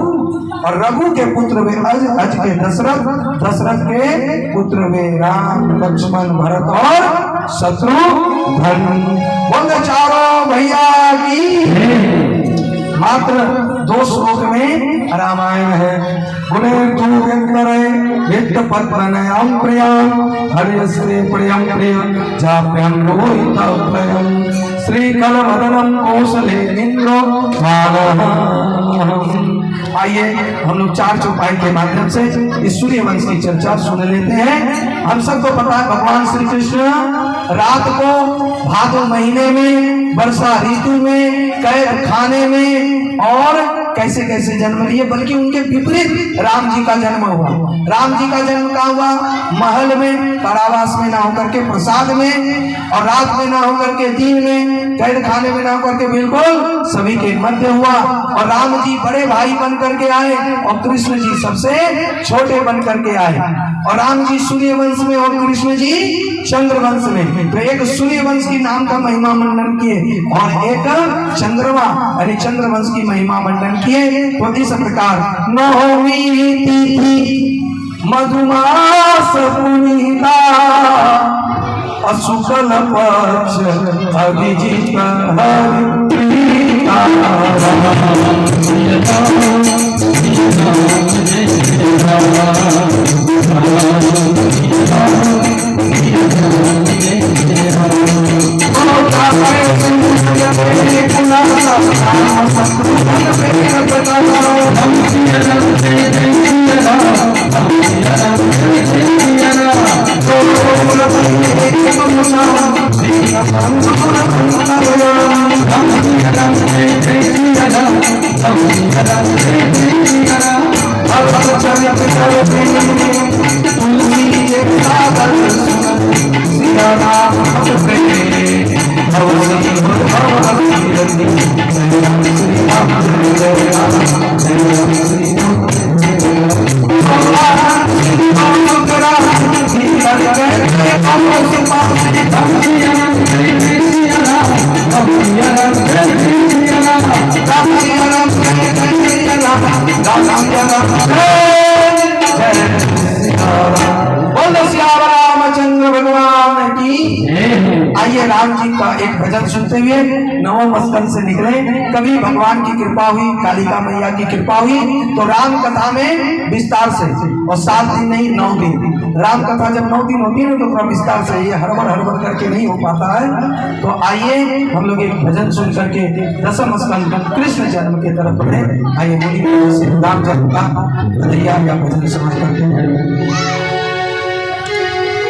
और रघु के पुत्र हुए अज, अज के दशरथ, दशरथ के पुत्र हुए राम, लक्ष्मण, भरत और शत्रुघ्न। बोल चारों भैया की। मात्र 2 श्लोक में रामायण है। गुणे तू व्यक्त पद्मनयं प्रियं हरिश्री प्रियं प्रियं जाप्यं रोहितं प्रियं श्रीकलवदनं कौसलेन्द्रो आइए हम लोग 4 चौपाई के माध्यम से इस सूर्य वंश की चर्चा सुन लेते हैं। हम सबको पता है भगवान श्री कृष्ण रात को भादो महीने में, वर्षा ऋतु में, कैद खाने में और कैसे कैसे जन्म लिए, बल्कि उनके विपरीत राम जी का जन्म हुआ। राम जी का जन्म कहाँ हुआ? महल में, कारावास में ना होकर के प्रसाद में, और रात में ना होकर के दिन में, कैद खाने में ना होकर के बिल्कुल सभी के मध्य हुआ। और राम जी बड़े भाई बन करके आए और कृष्ण जी सबसे छोटे बन करके आए, और राम जी सूर्य वंश में और कृष्ण जी चंद्र वंश में। तो एक सूर्य वंश की नाम का महिमा मंडन किए और एक चंद्रमा यानी चंद्र वंश की महिमा मंडन किए। तो इस प्रकार नवमी तिथि मधुमास पुनीता शुक्ल पक्ष अभिजित आइए राम जी का एक भजन सुनते हुए नवम स्कंद से निकले। कभी भगवान की कृपा हुई, कालिका मैया की कृपा हुई तो राम कथा में विस्तार से, और 7 दिन नहीं 9 दिन राम कथा जब 9 दिन होती है तो थोड़ा विस्तार से, ये हड़बड़ हड़बड़ करके नहीं हो पाता है। तो आइए हम लोग एक भजन सुन करके दसम स्कंद कृष्ण जन्म की तरफ बढ़े। आइए बोलिए राम जन्म का या भजन समझ करते हैं।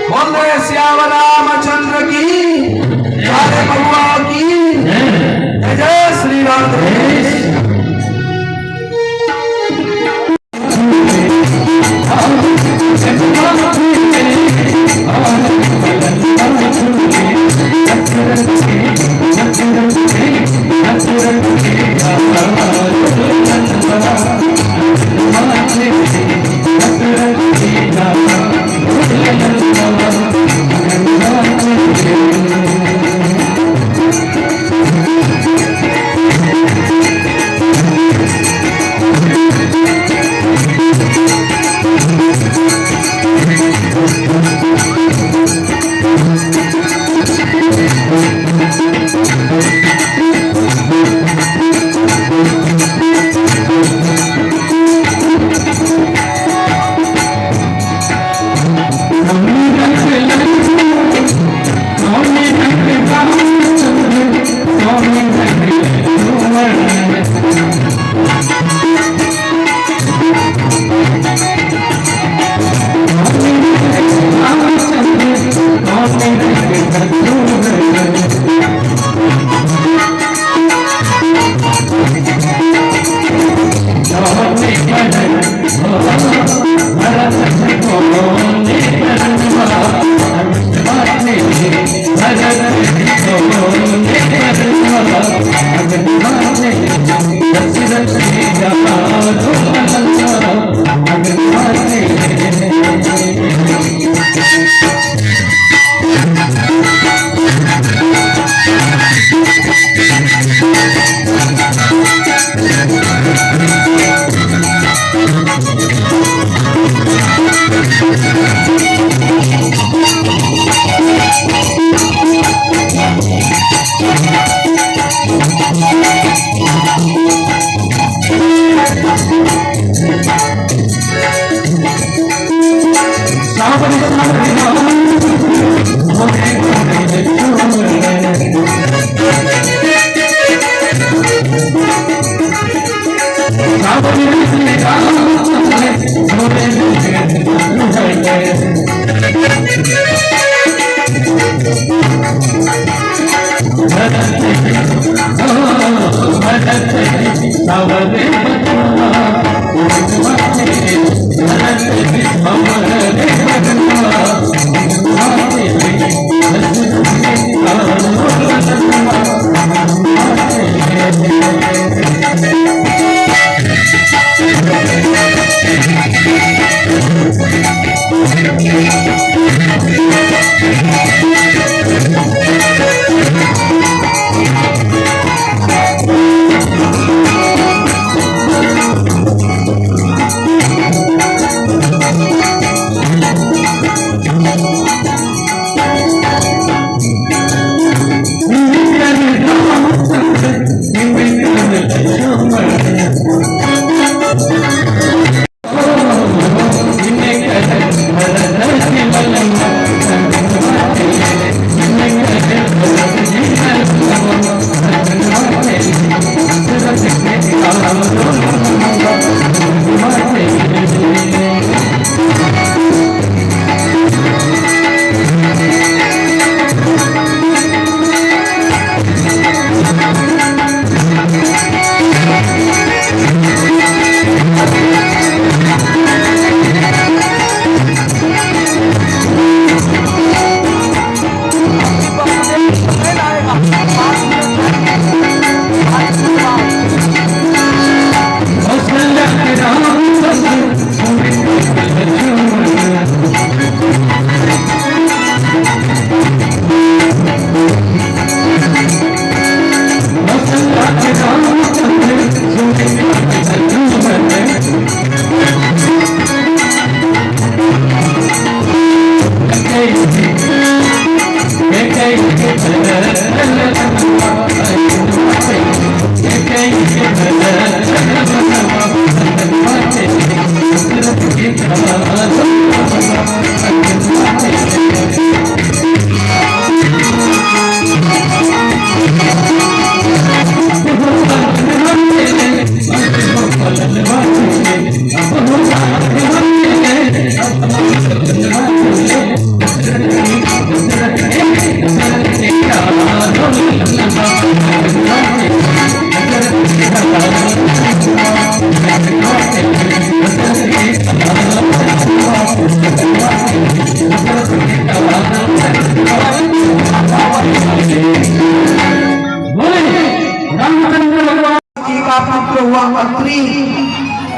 बोल रहे श्याम रामचंद्र की, प्यारे बबुआ की जय जय श्री राम।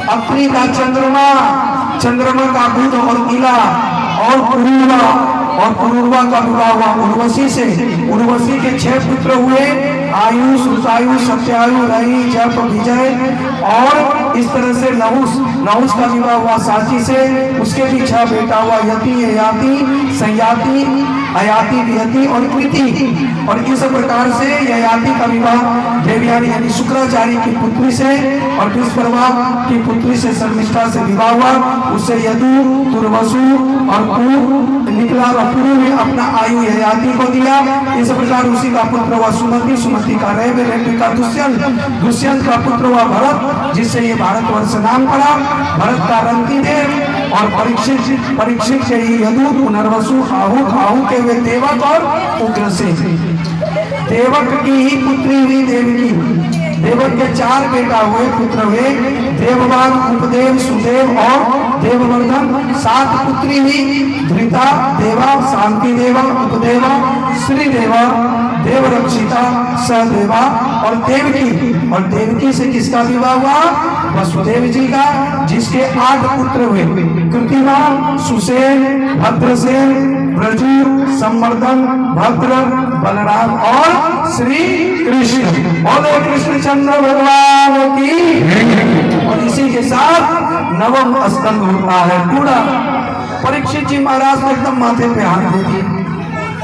अत्रि का चंद्रमा का बुध और इला और पुरूरवा का विवाह हुआ उर्वशी से। उर्वशी के 6 पुत्र हुए, आयुष, श्रुतायु, सत्यायु, रही, जप, विजय, और इस तरह से नहुष का विवाह हुआ साची से। उसके भी 6 बेटा हुआ, यति, ययाति, संयाति, अयाति, विहति और कृति। और इस प्रकार से ययाति का विवाह देवयानी यानी शुक्राचार्य की पुत्री से और दुष्प्रभा की पुत्री से शर्मिष्ठा से विवाह हुआ। उससे यदु, तुर्वसु और पुर निकला और पुरु ने अपना आयु ययाति को दिया। इस प्रकार उसी का पुत्र हुआ सुमति, सुमति का रेव, रेव का दुष्यंत, दुष्यंत का पुत्र हुआ भरत, जिससे ये भारतवर्ष नाम पड़ा। भरत का रंतिदेव और परीक्षित से यदु, पुनर्वसु, आहु के वे देवक और उग्रसेन। देवक की ही पुत्री हुई देवकी। देवक के 4 बेटा हुए, पुत्र हुए, देववान, उपदेव, सुदेव और देववर्धन, 7 पुत्री हुई, धृता, देवा, शांति देवा, उपदेवा, श्रीदेवा, देवरक्षिता, सहदेवा और देवकी। और देवकी से किसका विवाह हुआ? वसुदेव जी का, जिसके 8 पुत्र हुए, कृतिमान, सुसेन, भद्रसेन, ब्रजू, संवर्धन, भद्र, बलराम और श्री कृष्ण। बोलो कृष्णचंद्र भगवान की। और इसी के साथ नवम स्कंद होता है पूरा। परीक्षित जी महाराज तो एकदम माथे पे हाथ दे दिए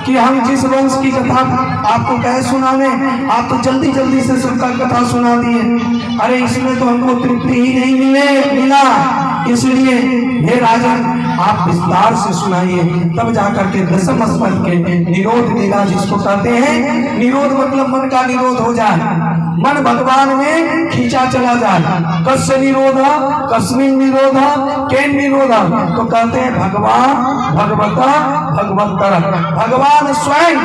कि हम जिस वंश की कथा आपको कहे सुनाने, आप तो जल्दी जल्दी से सबका कथा सुना दिए। अरे इसमें तो हमको तृप्ति ही नहीं मिला, इसलिए हे राजन आप विस्तार से सुनाइए। तब जाकर के दशम स्कंद के निरोध लीला जिसको कहते हैं, निरोध मतलब मन का निरोध हो जाए, मन भगवान में खींचा चला जाए। कस्य निरोध, कस्मिन निरोध, केन निरोध, तो कहते हैं भगवान, भगवता, भगवत्तर। भगवान स्वयं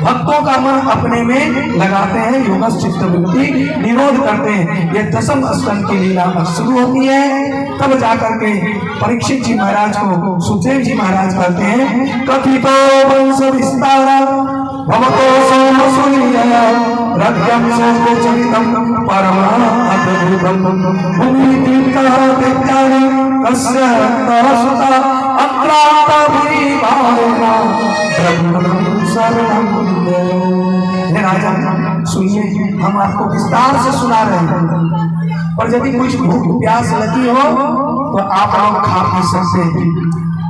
भक्तों का मन अपने में लगाते हैं, योगस्थ चित्तवृत्ति निरोध करते हैं। ये दशम स्कंद की लीला शुरू होती है। तब जाकर के परीक्षित जी महाराज को सुखदेव जी महाराज कहते हैं, कथितो वंश विस्तार भवतो सोमसुनियया रघ्यम सोचरितम परमाद्भुतम भूमि तीर्थादित्यानि कस्य तरसुता अक्लांता भूरि भावना ब्रह्मणं शरणं दे। राजा सुनिए, हम आपको विस्तार से सुना रहे हैं, पर यदि कुछ भूख प्यास लगी हो तो आप लोग खा पी सकते हैं।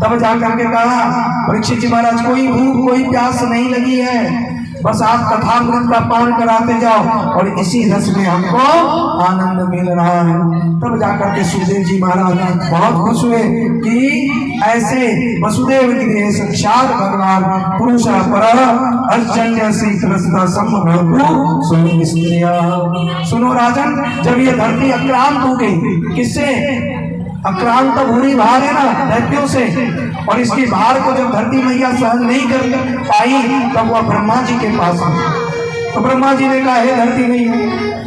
तब जाकर के कहा परीक्षित जी महाराज, कोई भूख कोई प्यास नहीं लगी है, बस आप कथामृत का पान कराते जाओ और इसी रस में हमको आनंद मिल रहा है। तब जाकर के सुखदेव जी महाराज बहुत खुश हुए कि ऐसे वसुदेव गृहे साक्षात भगवान पुरुष पर अर्जन्य से सुनो राजन, जब ये धरती आक्रांत हो गई, किससे? आक्रांत भूरी भार है ना, दैत्यों से, और इसकी भार को जब धरती मैया सहन नहीं कर पाई तब वह ब्रह्मा जी के पास आई। तो ब्रह्मा जी ने कहा, हे धरती नहीं है,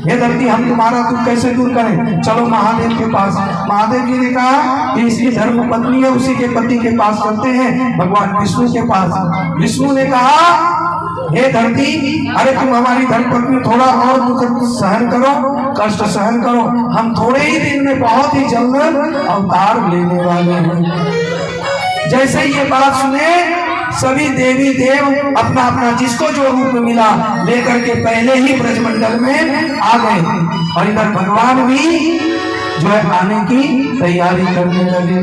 हे धरती हम तुम्हारा दुख कैसे दूर करें, चलो महादेव के पास। महादेव जी ने कहा कि इसकी धर्म पत्नी है, उसी के पति के पास चलते हैं, भगवान विष्णु के पास। विष्णु ने कहा, हे धरती, अरे तुम हमारी धर्मपत्नी थोड़ा और दुख सहन करो, कष्ट सहन करो, हम थोड़े ही दिन में बहुत ही जल्द अवतार लेने वाले हैं। जैसे ये बात सुने सभी देवी देव अपना अपना जिसको जो रूप मिला लेकर के पहले ही ब्रजमंडल में आ गए, और इधर भगवान भी जो है आने की तैयारी करने लगे।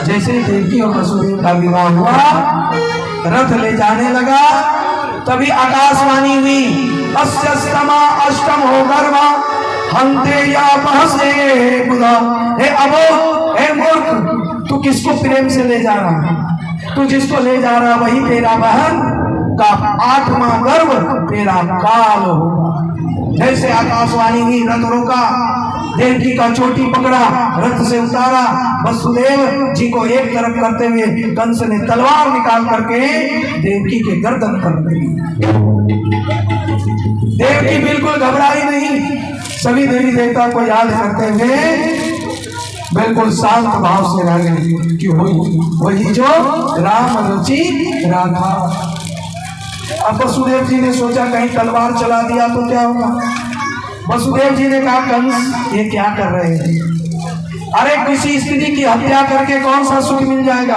जैसे देवकी और वसुदेव का विवाह हुआ, रथ ले जाने लगा, तभी आकाशवाणी हुई, अस्यस्तमा अष्टम हो गर्भा हंते या बहसे बुला। हे अबोध, हे मूर्ख, तू किसको प्रेम से ले जा रहा है? तू जिसको ले जा रहा वही तेरा बहन का 8वां गर्भ तेरा काल होगा। जैसे आकाशवाणी हुई, रथ रोका, देवकी का चोटी पकड़ा, रथ से उतारा, वसुदेव जी को एक तरफ करते हुए कंस ने तलवार निकाल करके देवकी के गर्दन पर दी। देवकी बिल्कुल घबराई नहीं, सभी देवी देवता को याद करते हुए बिल्कुल शांत भाव से रह गए कि वही जो राम रुचि राधा। अब वसुदेव जी ने सोचा कहीं तलवार चला दिया तो क्या होगा। वसुदेव जी ने कहा, कंस ये क्या कर रहे हैं? अरे किसी स्त्री की हत्या करके कौन सा सुख मिल जाएगा?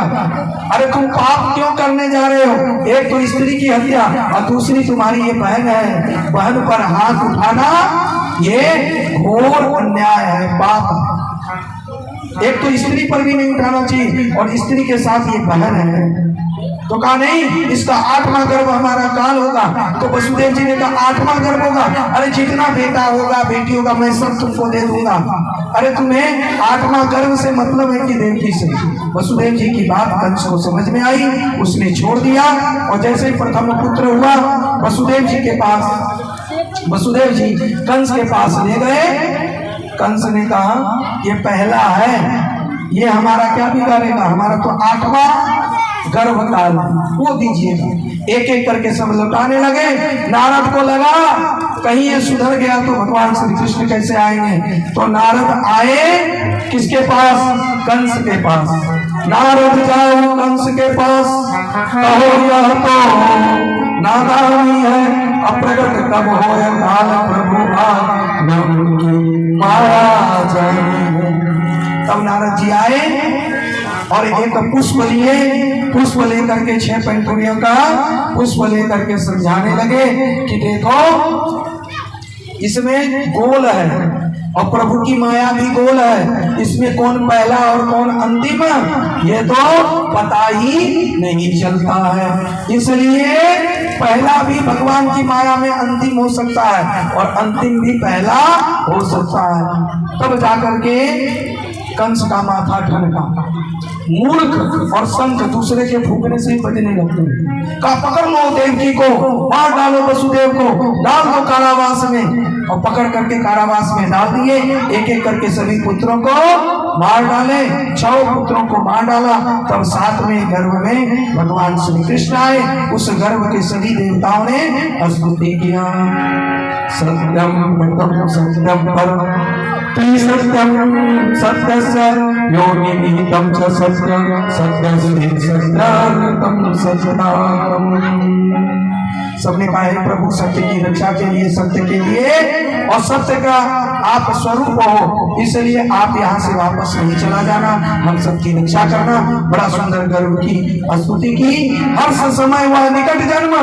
अरे तुम पाप क्यों करने जा रहे हो? एक तो स्त्री की हत्या और दूसरी तुम्हारी ये बहन है, बहन पर हाथ उठाना ये घोर अन्याय है, पाप। एक तो स्त्री पर भी नहीं उठाना चाहिए और स्त्री के साथ ये बहन है। तो कहा नहीं, इसका 8वां गर्भ हमारा काल होगा। तो वसुदेव जी ने कहा 8वां गर्भ होगा? अरे जितना बेटा होगा बेटी होगा मैं सब तुमको दे दूंगा। अरे तुम्हें 8वां गर्भ से मतलब है कि देवकी से? वसुदेव जी की बात कंस को समझ में आई, उसने छोड़ दिया और जैसे ही प्रथम पुत्र हुआ वसुदेव जी के पास, वसुदेव जी कंस के पास ले गए। कंस ने कहा ये पहला है, ये हमारा क्या बिगाड़ेगा, हमारा तो 8वां गर्भ काल वो दीजिएगा। एक एक करके सब लौटाने लगे। नारद को लगा कहीं ये सुधर गया तो भगवान श्री कृष्ण कैसे आएंगे? तो नारद आए किसके पास? कंस के पास। नारद जाओ कंस के पास, कहो यह तो नादानी है, अप्रगट कब होय काल प्रभु माया जानी। तब नारद जी आए और एक पुष्प लिए, पुष्प लेकर के 6 पंखुड़ियों का पुष्प लेकर के समझाने लगे कि देखो इसमें गोल है और प्रभु की माया भी गोल है, इसमें कौन पहला और कौन अंतिम ये तो पता ही नहीं चलता है। इसलिए पहला भी भगवान की माया में अंतिम हो सकता है और अंतिम भी पहला हो सकता है। तब जाकर के कंस का माथा ठनका। मूर्ख और संत दूसरे के फूकने से ही बचने लगते हैं। का पकड़ लो देवकी को, मार डालो वसुदेव को, डाल दो कारावास में। और पकड़ करके कारावास में डाल दिए। एक एक करके सभी पुत्रों को मार डाले। 6 पुत्रों को मार डाला। तब 7वें गर्भ में भगवान श्री कृष्ण आए। उस गर्भ के सभी देवताओं ने स्तुति किया। सत्यम परम सत्यम परम त्रिसत्यम सत्यस्य योनिमितं च सत्यं सत्यस्य सत्यानंतं सत्यनाम। सबने कहा है प्रभु सत्य की रक्षा के लिए, सत्य के लिए और सत्य का आप स्वरूप हो, इसलिए आप यहाँ से वापस नहीं चला जाना, हम सबकी रक्षा करना। बड़ा सुंदर गर्व की स्तुति की। हर्ष समय वह निकट जन्म,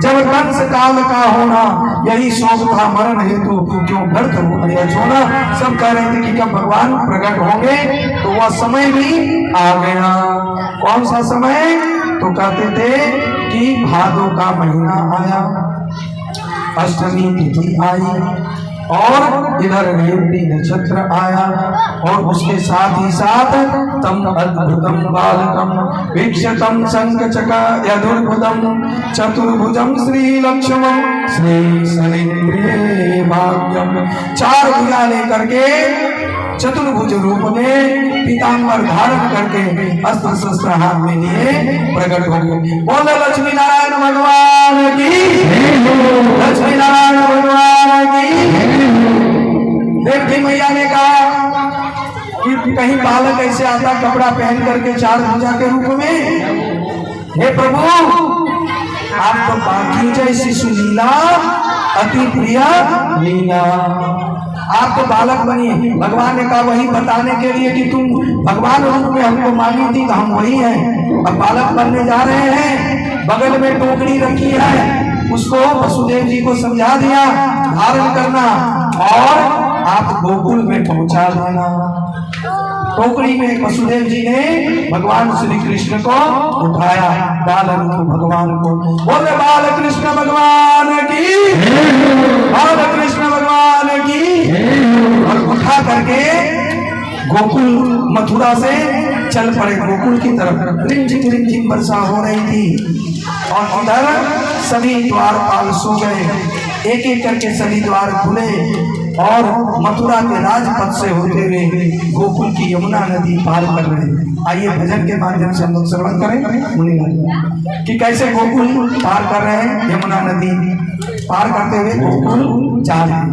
जब कंस काल का होना, यही शोक था मरण हेतु, क्यों व्यर्थ होना। सब कह रहे थे कि कब भगवान प्रकट होंगे, तो वह समय भी आ गया। कौन सा समय? तो कहते थे कि भादों का महीना आया, अष्टमी तिथि आई और इधर रेवती नक्षत्र आया और उसके साथ ही साथ तम अद्भुतम बालकम वीक्षतम शंखचक्र यदुर्भुजम चतुर्भुजम श्री लक्ष्मण श्री सनेन्द्रिये भाग्यम। 4 भुजा लेकर के चतुर्भुज रूप में पीताम्बर धारण करके अस्त्र शस्त्र हाथ में लिए प्रकट हो गए। बोले लक्ष्मी नारायण भगवान की, लक्ष्मी नारायण भगवान की। देवकी मैया ने कहा कि कहीं बालक ऐसे आता कपड़ा पहन करके 4 भुजा के रूप में। हे प्रभु, आप तो बाकी जैसी सुलीला अति प्रिय लीला, आप तो बालक बनी। भगवान ने कहा वही बताने के लिए कि तुम भगवान रूप में हमको मानी थी, तो हम वही हैं। अब बालक बनने जा रहे हैं। बगल में टोकरी रखी है, उसको वसुदेव जी को समझा दिया धारण करना और आप गोकुल में पहुंचा देना। टोकरी में वसुदेव जी ने भगवान श्री कृष्ण को उठाया, बाल रूप भगवान को। बोले बाल कृष्ण भगवान की, बाल कृष्ण भगवान की। और उठा करके गोकुल मथुरा से चल पड़े गोकुल की तरफ। रिमझिम वर्षा हो रही थी और उधर सभी द्वारपाल सो गए। एक एक करके सभी द्वार खुले और मथुरा के राजपथ से होते हुए गोकुल की यमुना नदी पार कर रहे हैं। आइए भजन के माध्यम से हम लोग श्रवण करें मुनि कि कैसे गोकुल पार कर रहे हैं। यमुना नदी पार करते हुए गोकुल जा रहे हैं।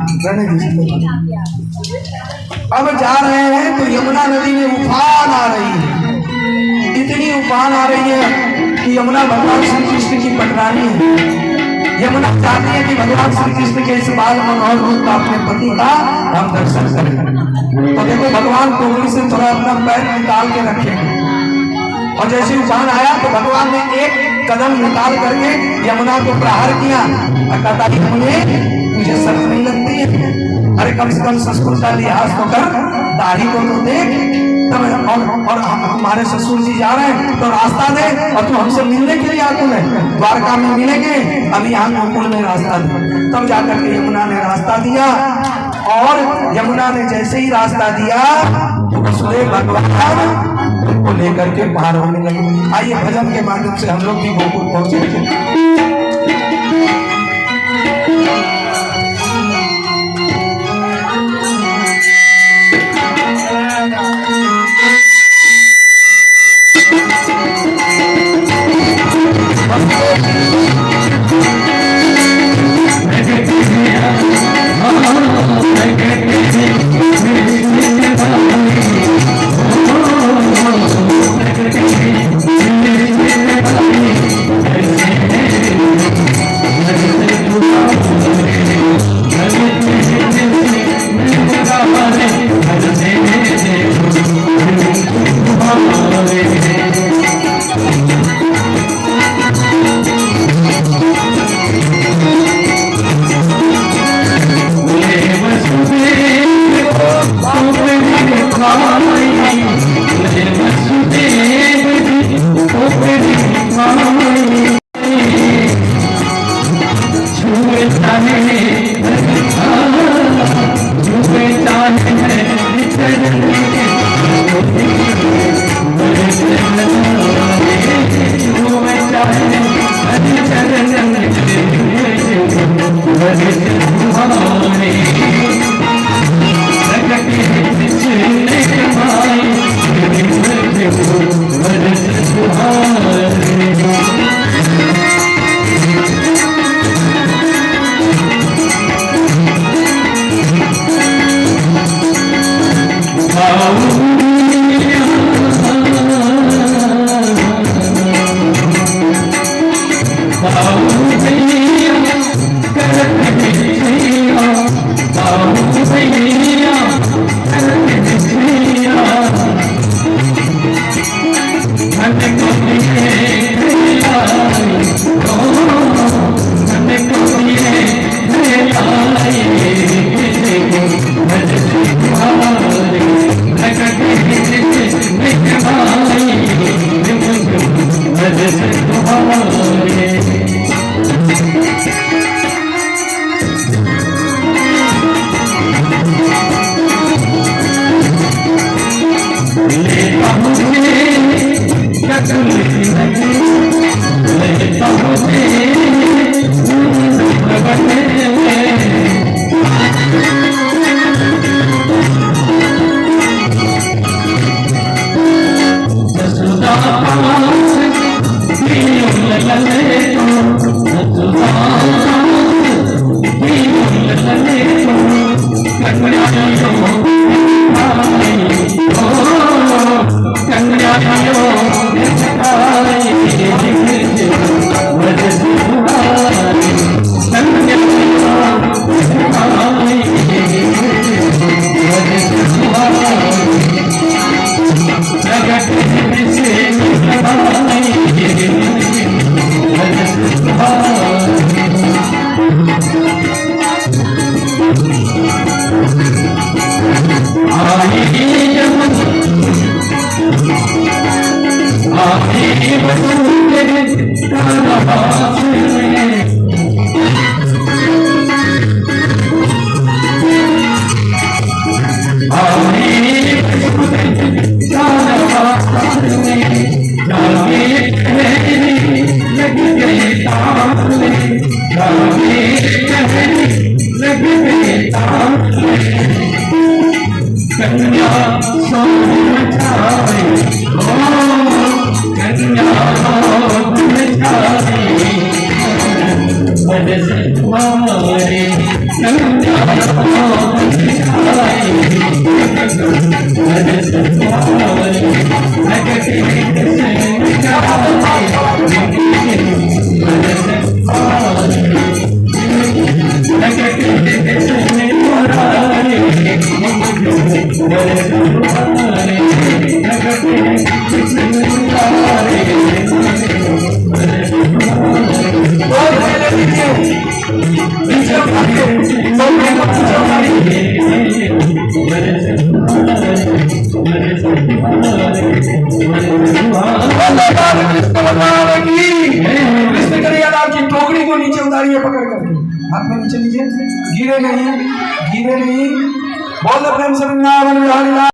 अब जा रहे हैं तो यमुना नदी में उफान आ रही है, इतनी उफान आ रही है कि यमुना भगवान श्री कृष्ण की पटरानी है। यमुना चाहती है कि भगवान श्री कृष्ण के इस बाल मनोहर रूप का अपने पति का हम दर्शन करें। तो देखो भगवान टोकरी से थोड़ा अपना पैर निकाल के रखेंगे और जैसे उफान आया तो भगवान ने एक कदम निकाल करके यमुना को प्रहार किया और कहता मुझे शर्म नहीं लगती है? अरे कम से कम संस्कृत का लिहाज तो कर, दाढ़ी को तो देख। तब और हमारे ससुर जी जा रहे हैं तो रास्ता दे, और तू हमसे मिलने के लिए आकुल है। द्वारका में मिलेंगे, अभी यहाँ गोकुल में रास्ता दे। तब जाकर के यमुना ने रास्ता दिया और यमुना ने जैसे ही रास्ता दिया तो वसुदेव भगवान उनको लेकर के पार होने लगे। आइए भजन के माध्यम से हम लोग भी गोकुल पहुंचे। टोकरी को नीचे उतारिए पकड़ करके, हाथ में नीचे नीचे, गिरे नहीं। बोल प्रेम से वृंदावन बिहारी लाल।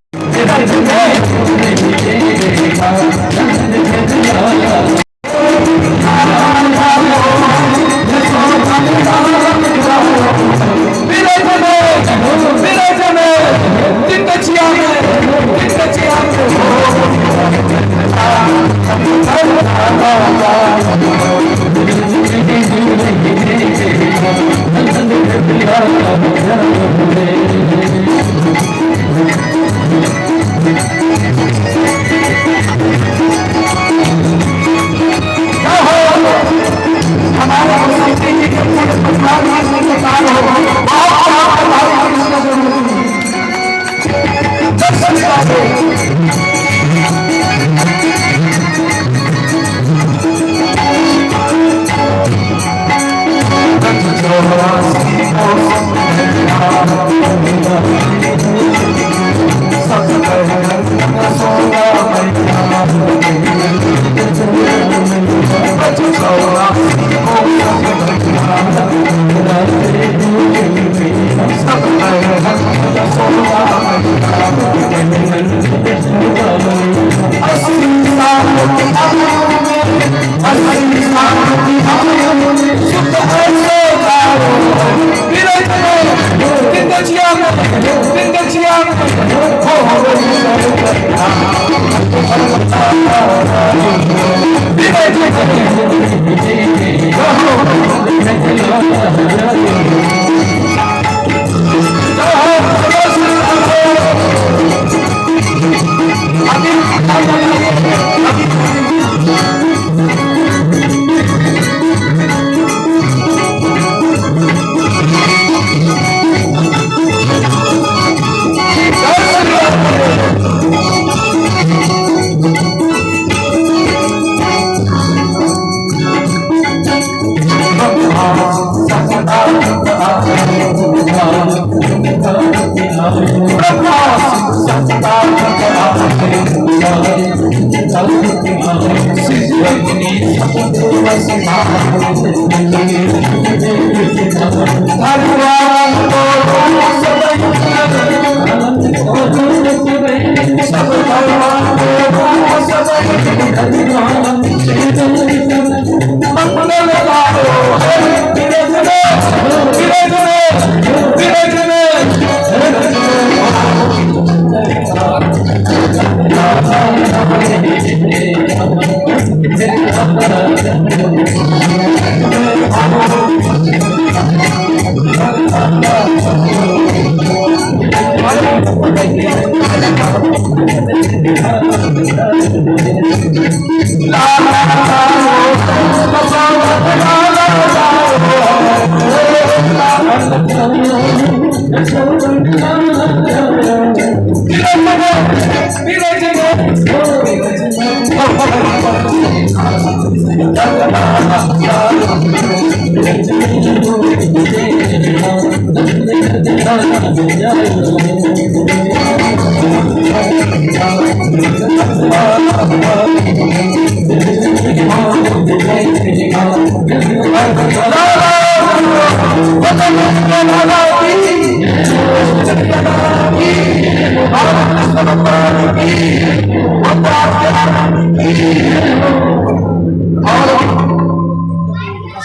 सब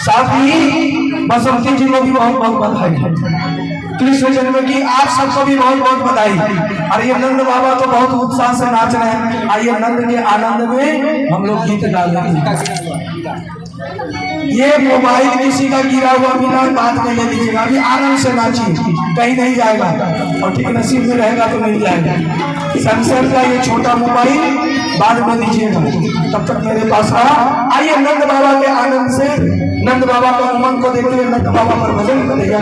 साथ ही बसंती जी को भी बहुत बहुत बधाई। कृष्ण जन्म की आप सबको भी बहुत बहुत बधाई। और ये नंद बाबा तो बहुत उत्साह से नाच रहे हैं। आइए नंद के आनंद में हम लोग गीत गा लेंगे। ये मोबाइल किसी का गिरा हुआ मिला बात में ले लीजिएगा, अभी आराम से नाचिए, कहीं नहीं जाएगा और ठीक नसीब में रहेगा तो मिल जाएगा। सैमसंग का ये छोटा मोबाइल बाद में दीजिएगा, तब तक मेरे पास रहा। आइए नंद बाबा के आनंद से, नंद बाबा का उमंग को देखते हुए नंद बाबा पर भजन करेगा।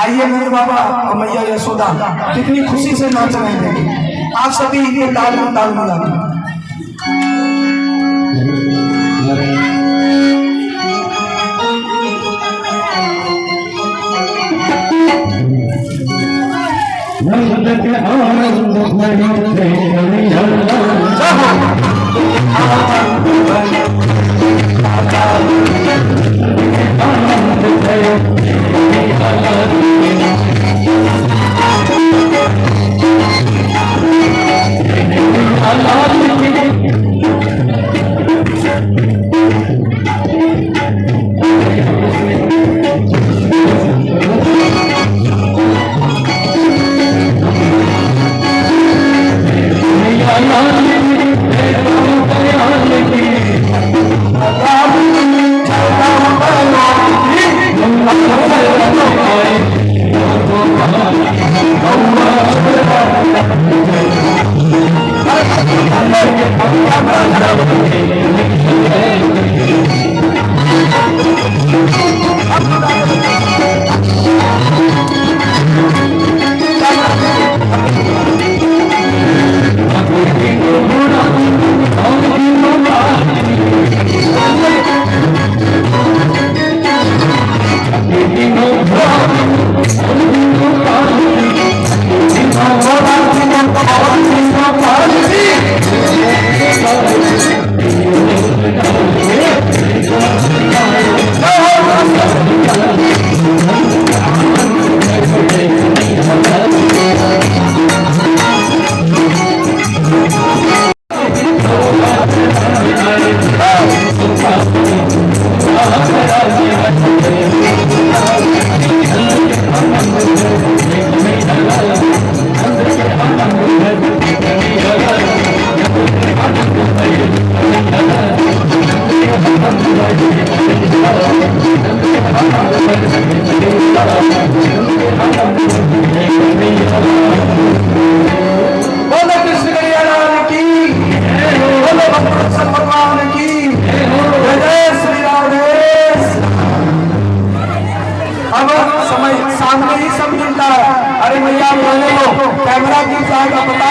आइए नंद बाबा और मैया यशोदा कितनी खुशी से नाच रहे हैं। आप सभी इनके ताल में ताल मिला। कैमरा की जाएगा बता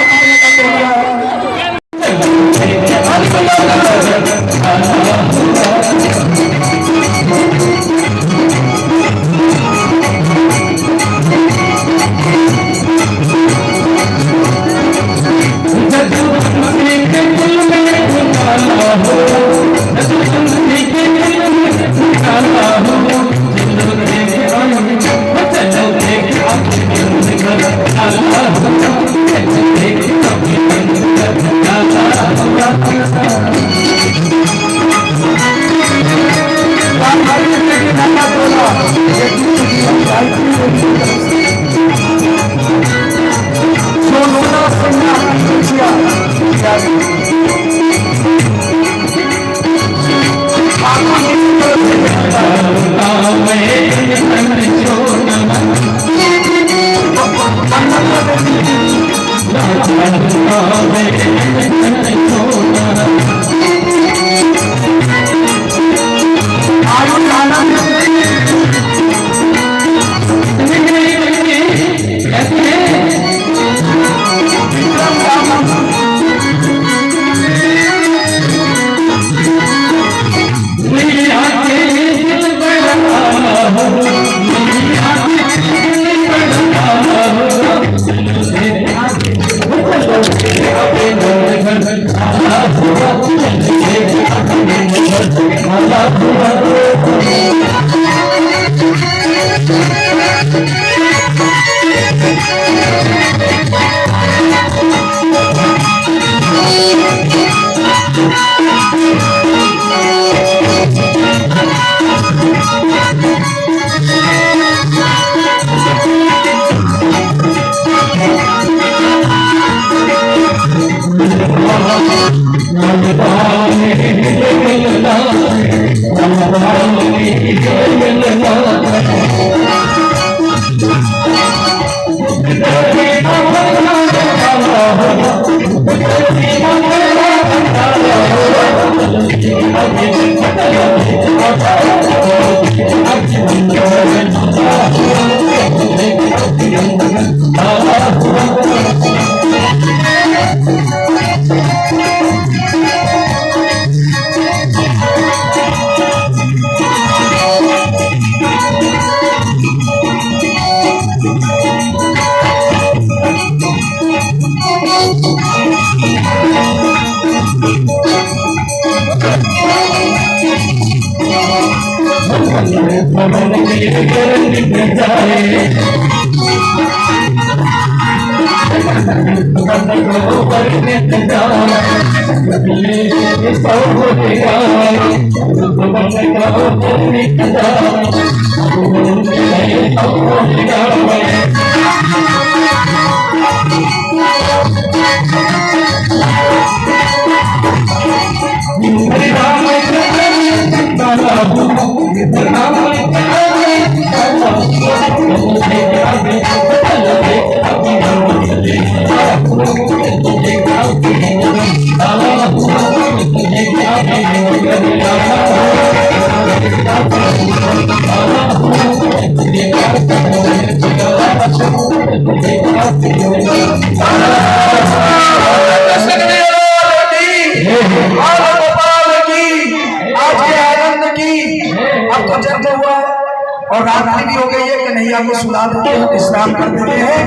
और रात्रि भी हो गई है, कन्हैया को सुला देते हैं, विश्राम कर देते हैं।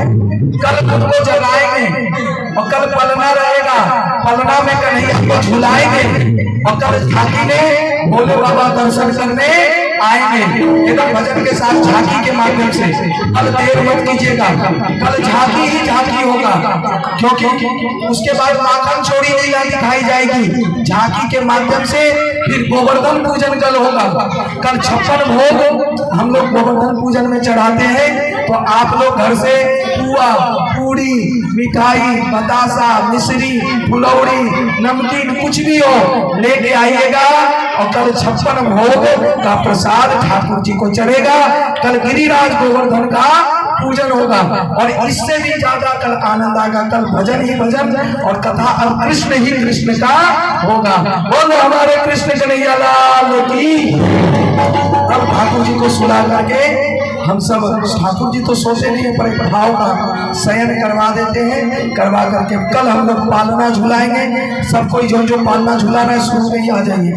कल उनको जगाएंगे और कल पलना रहेगा, पलना में कन्हैया को झुलाएंगे और कल झांकी में भोले बाबा दर्शन करने आएंगे एकदम भजन के साथ, झांकी के माध्यम से। कल देर मत कीजिएगा, कल झांकी ही झांकी होगा, क्योंकि उसके बाद माखन छोड़ी लीला दिखाई जाएगी झांकी के माध्यम से। फिर गोवर्धन पूजन कल होगा। कल 56 भोग हम लोग गोवर्धन पूजन में चढ़ाते हैं, तो आप लोग घर से पुआ, पूड़ी, मिठाई, बतासा, मिश्री, फुलौड़ी, नमकीन कुछ भी हो लेके आइएगा और कल 56 भोग का प्रसाद ठाकुर जी को चढ़ेगा। कल गिरिराज गोवर्धन का पूजन होगा और इससे भी ज्यादा कल आनंद आएगा। कल भजन ही भजन और कथा और कृष्ण ही कृष्ण का होगा। बोलो हमारे कृष्ण कन्हैया लाल की। अब ठाकुर जी को सुला करके हम सब, ठाकुर जी तो सोते नहीं है पर एक भाव का शयन करवा देते हैं। करवा करके कल हम लोग पालना झुलाएंगे। सब कोई जो जो पालना झुला रहा है शुरू में ही आ जाइए।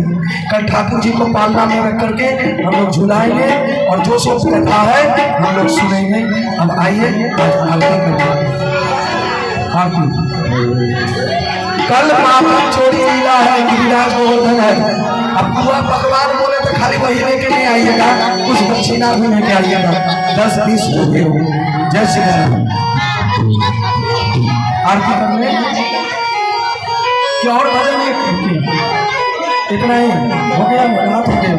कल ठाकुर जी को पालना में रख करके हम लोग झुलाएंगे और जो सब कथा है हम लोग सुनेंगे। अब आइए आरती करते हैं। कल माखन छोड़ी लीला है, गिरिराज गोवर्धन है। अब पूरा पकवान बोले तो खाली वही लेके नहीं आइएगा, कुछ दक्षिणा भी लेके आइएगा, 10-20 रुपये हो। जय श्री राम। आरती करने क्या और भजन है? इतना ही हो गया, रात हो गया।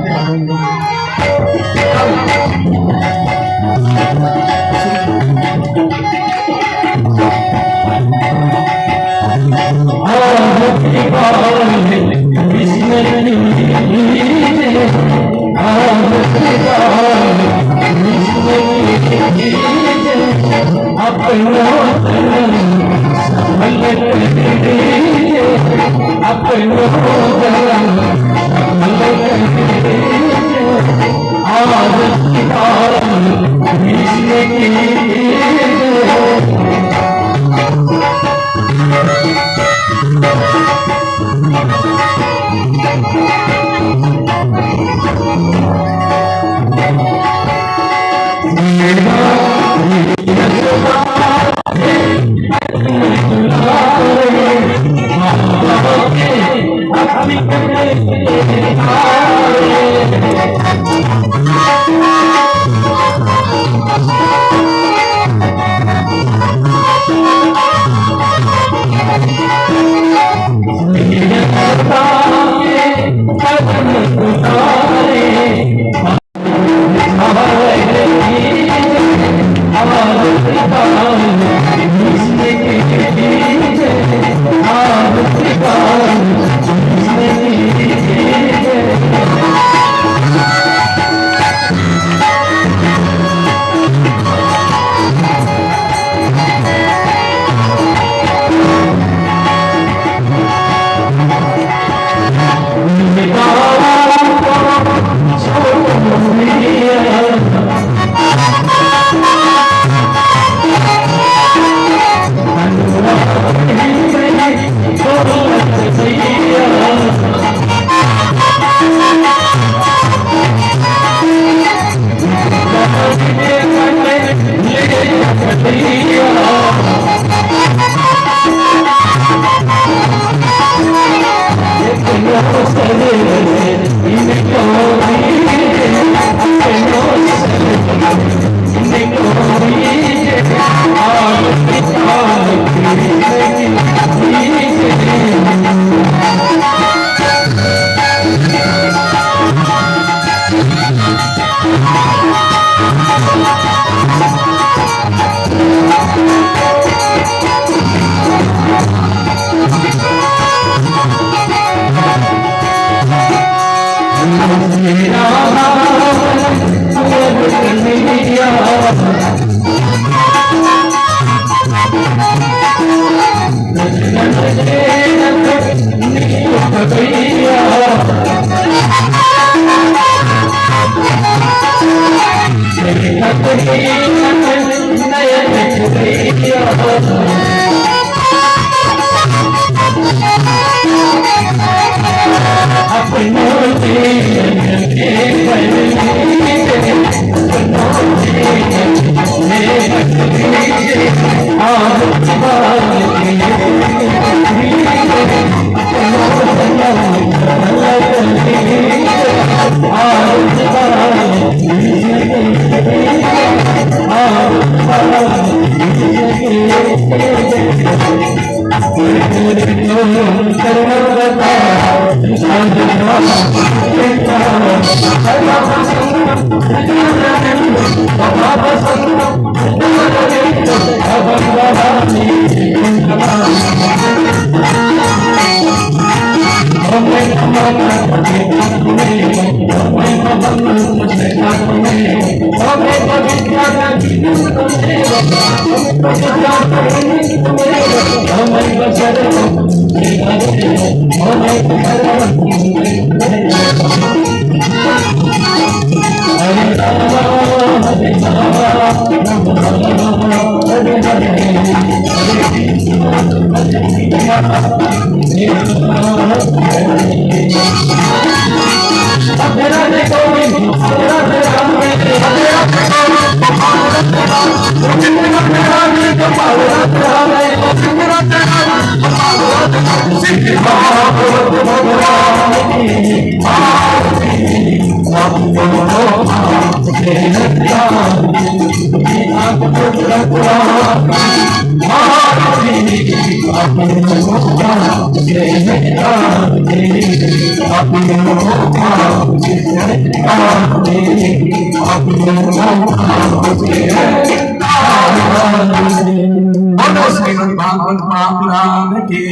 Almost श्रीमद् भागवत महापुराण की,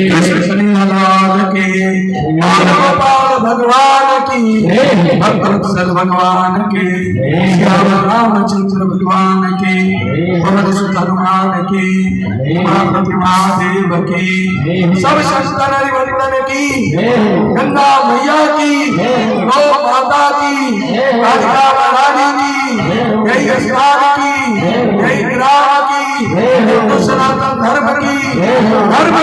कृष्ण कन्हैया लाल की, गोपाल भगवान की, भक्तवत्सल भगवान की, श्याम रामचंद्र भगवान की, पवन सुत हनुमान की, पार्वती महादेव की, सब संतान हरिवंदन की, गंगा मैया की, गौ माता की, राधिका रानी की, जय यशराज की, जय विराट की, हिंदू सनातन धर्म की, धर्म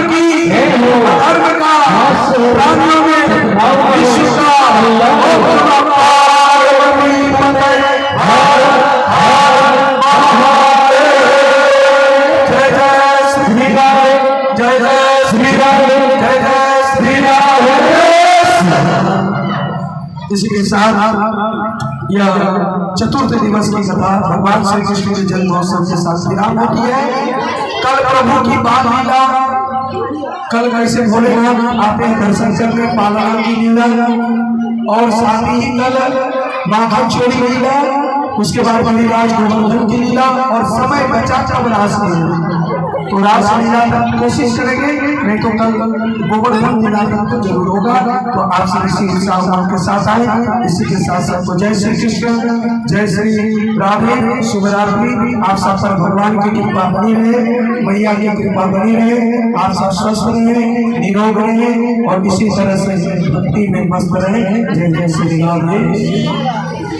का प्राणियों में विश्व का इसी के साथ यह चतुर्थ दिवस की कथा भगवान श्री कृष्ण के जन्म महोत्सव के साथ विराम होती है। कल प्रभु की बाल लीला, कल कैसे भोलेनाथ आते हैं दर्शन करने, पालना की लीला, और साथ ही कल माखन चोरी लीला, उसके बाद बलिराज गोवर्धन की लीला, और समय बचा तब रासलीला। तो रासलीला तक कोशिश करेंगे, नहीं तो कल गोवर्धन लीला तो जरूर होगा। तो आप सभी इसी उत्साह के साथ आए। इसी के साथ साथ तो जय श्री कृष्ण, जय श्री राधे, शुभरात्रि। आप सब पर भगवान की कृपा बनी रहे, मैया की कृपा बनी रहे, आप सब स्वस्थ रहे, निरोग रहे, और इसी तरह से भक्ति में मस्त रहे। जय जय श्री राधे।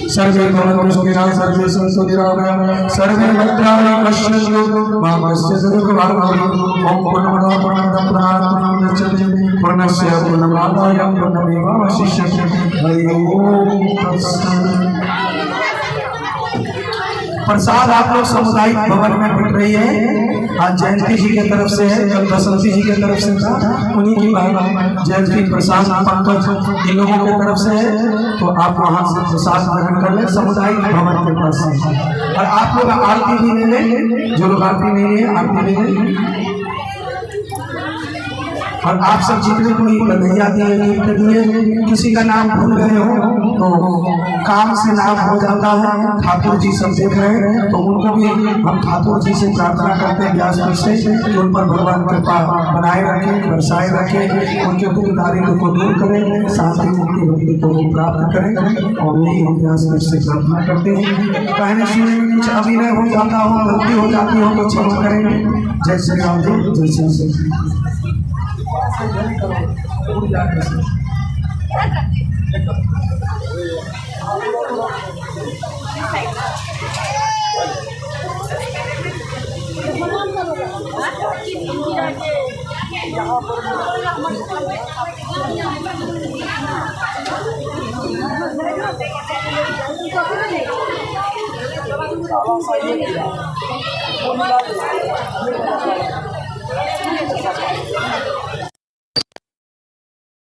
सर्वे भवन्तु सुखिनः, सर्वे सन्तु निरामयाः, सर्वे भद्राणि पश्यन्तु मा कश्चित् दुःखभाग् भवेत्। ओम पूर्णमदः पूर्णमिदं पूर्णात् पूर्णमुदच्यते पूर्णस्य पूर्णमादाय पूर्णमेवावशिष्यते। हरि ओम तत्सत्। प्रसाद आप लोग सामुदायिक भवन में बट रही है। आज जयंती जी की तरफ से है, कल बसंती जी की तरफ से था, उन्हीं की जयंती प्रसाद पंकज इन लोगों की तरफ से है। तो आप वहाँ से प्रसाद ग्रहण कर ले, सामुदायिक भवन के पास है। और आप लोग आरती भी ले लें, जो लोग आरती नहीं है आरती ले लें। और आप सब जितने कोई बधाइयाँ दिए, किसी का नाम भूल गए हो तो काम से नाम हो जाता है। ठाकुर जी सब देख रहे हैं, तो उनको भी हम ठाकुर जी से प्रार्थना करते हैं व्यास से कि उन पर भगवान कृपा बनाए रखें, बरसाए रखें, उनके दुखदारी को दूर करें, शांति मुक्ति भक्ति को प्राप्त करें। और यही हम व्यास से प्रार्थना करते हैं। कहने सुनने में कुछ अभिनय हो जाता हो, गलती हो जाती हो तो क्षमा करेंगे। जय श्री राम जी, जय श्री राम।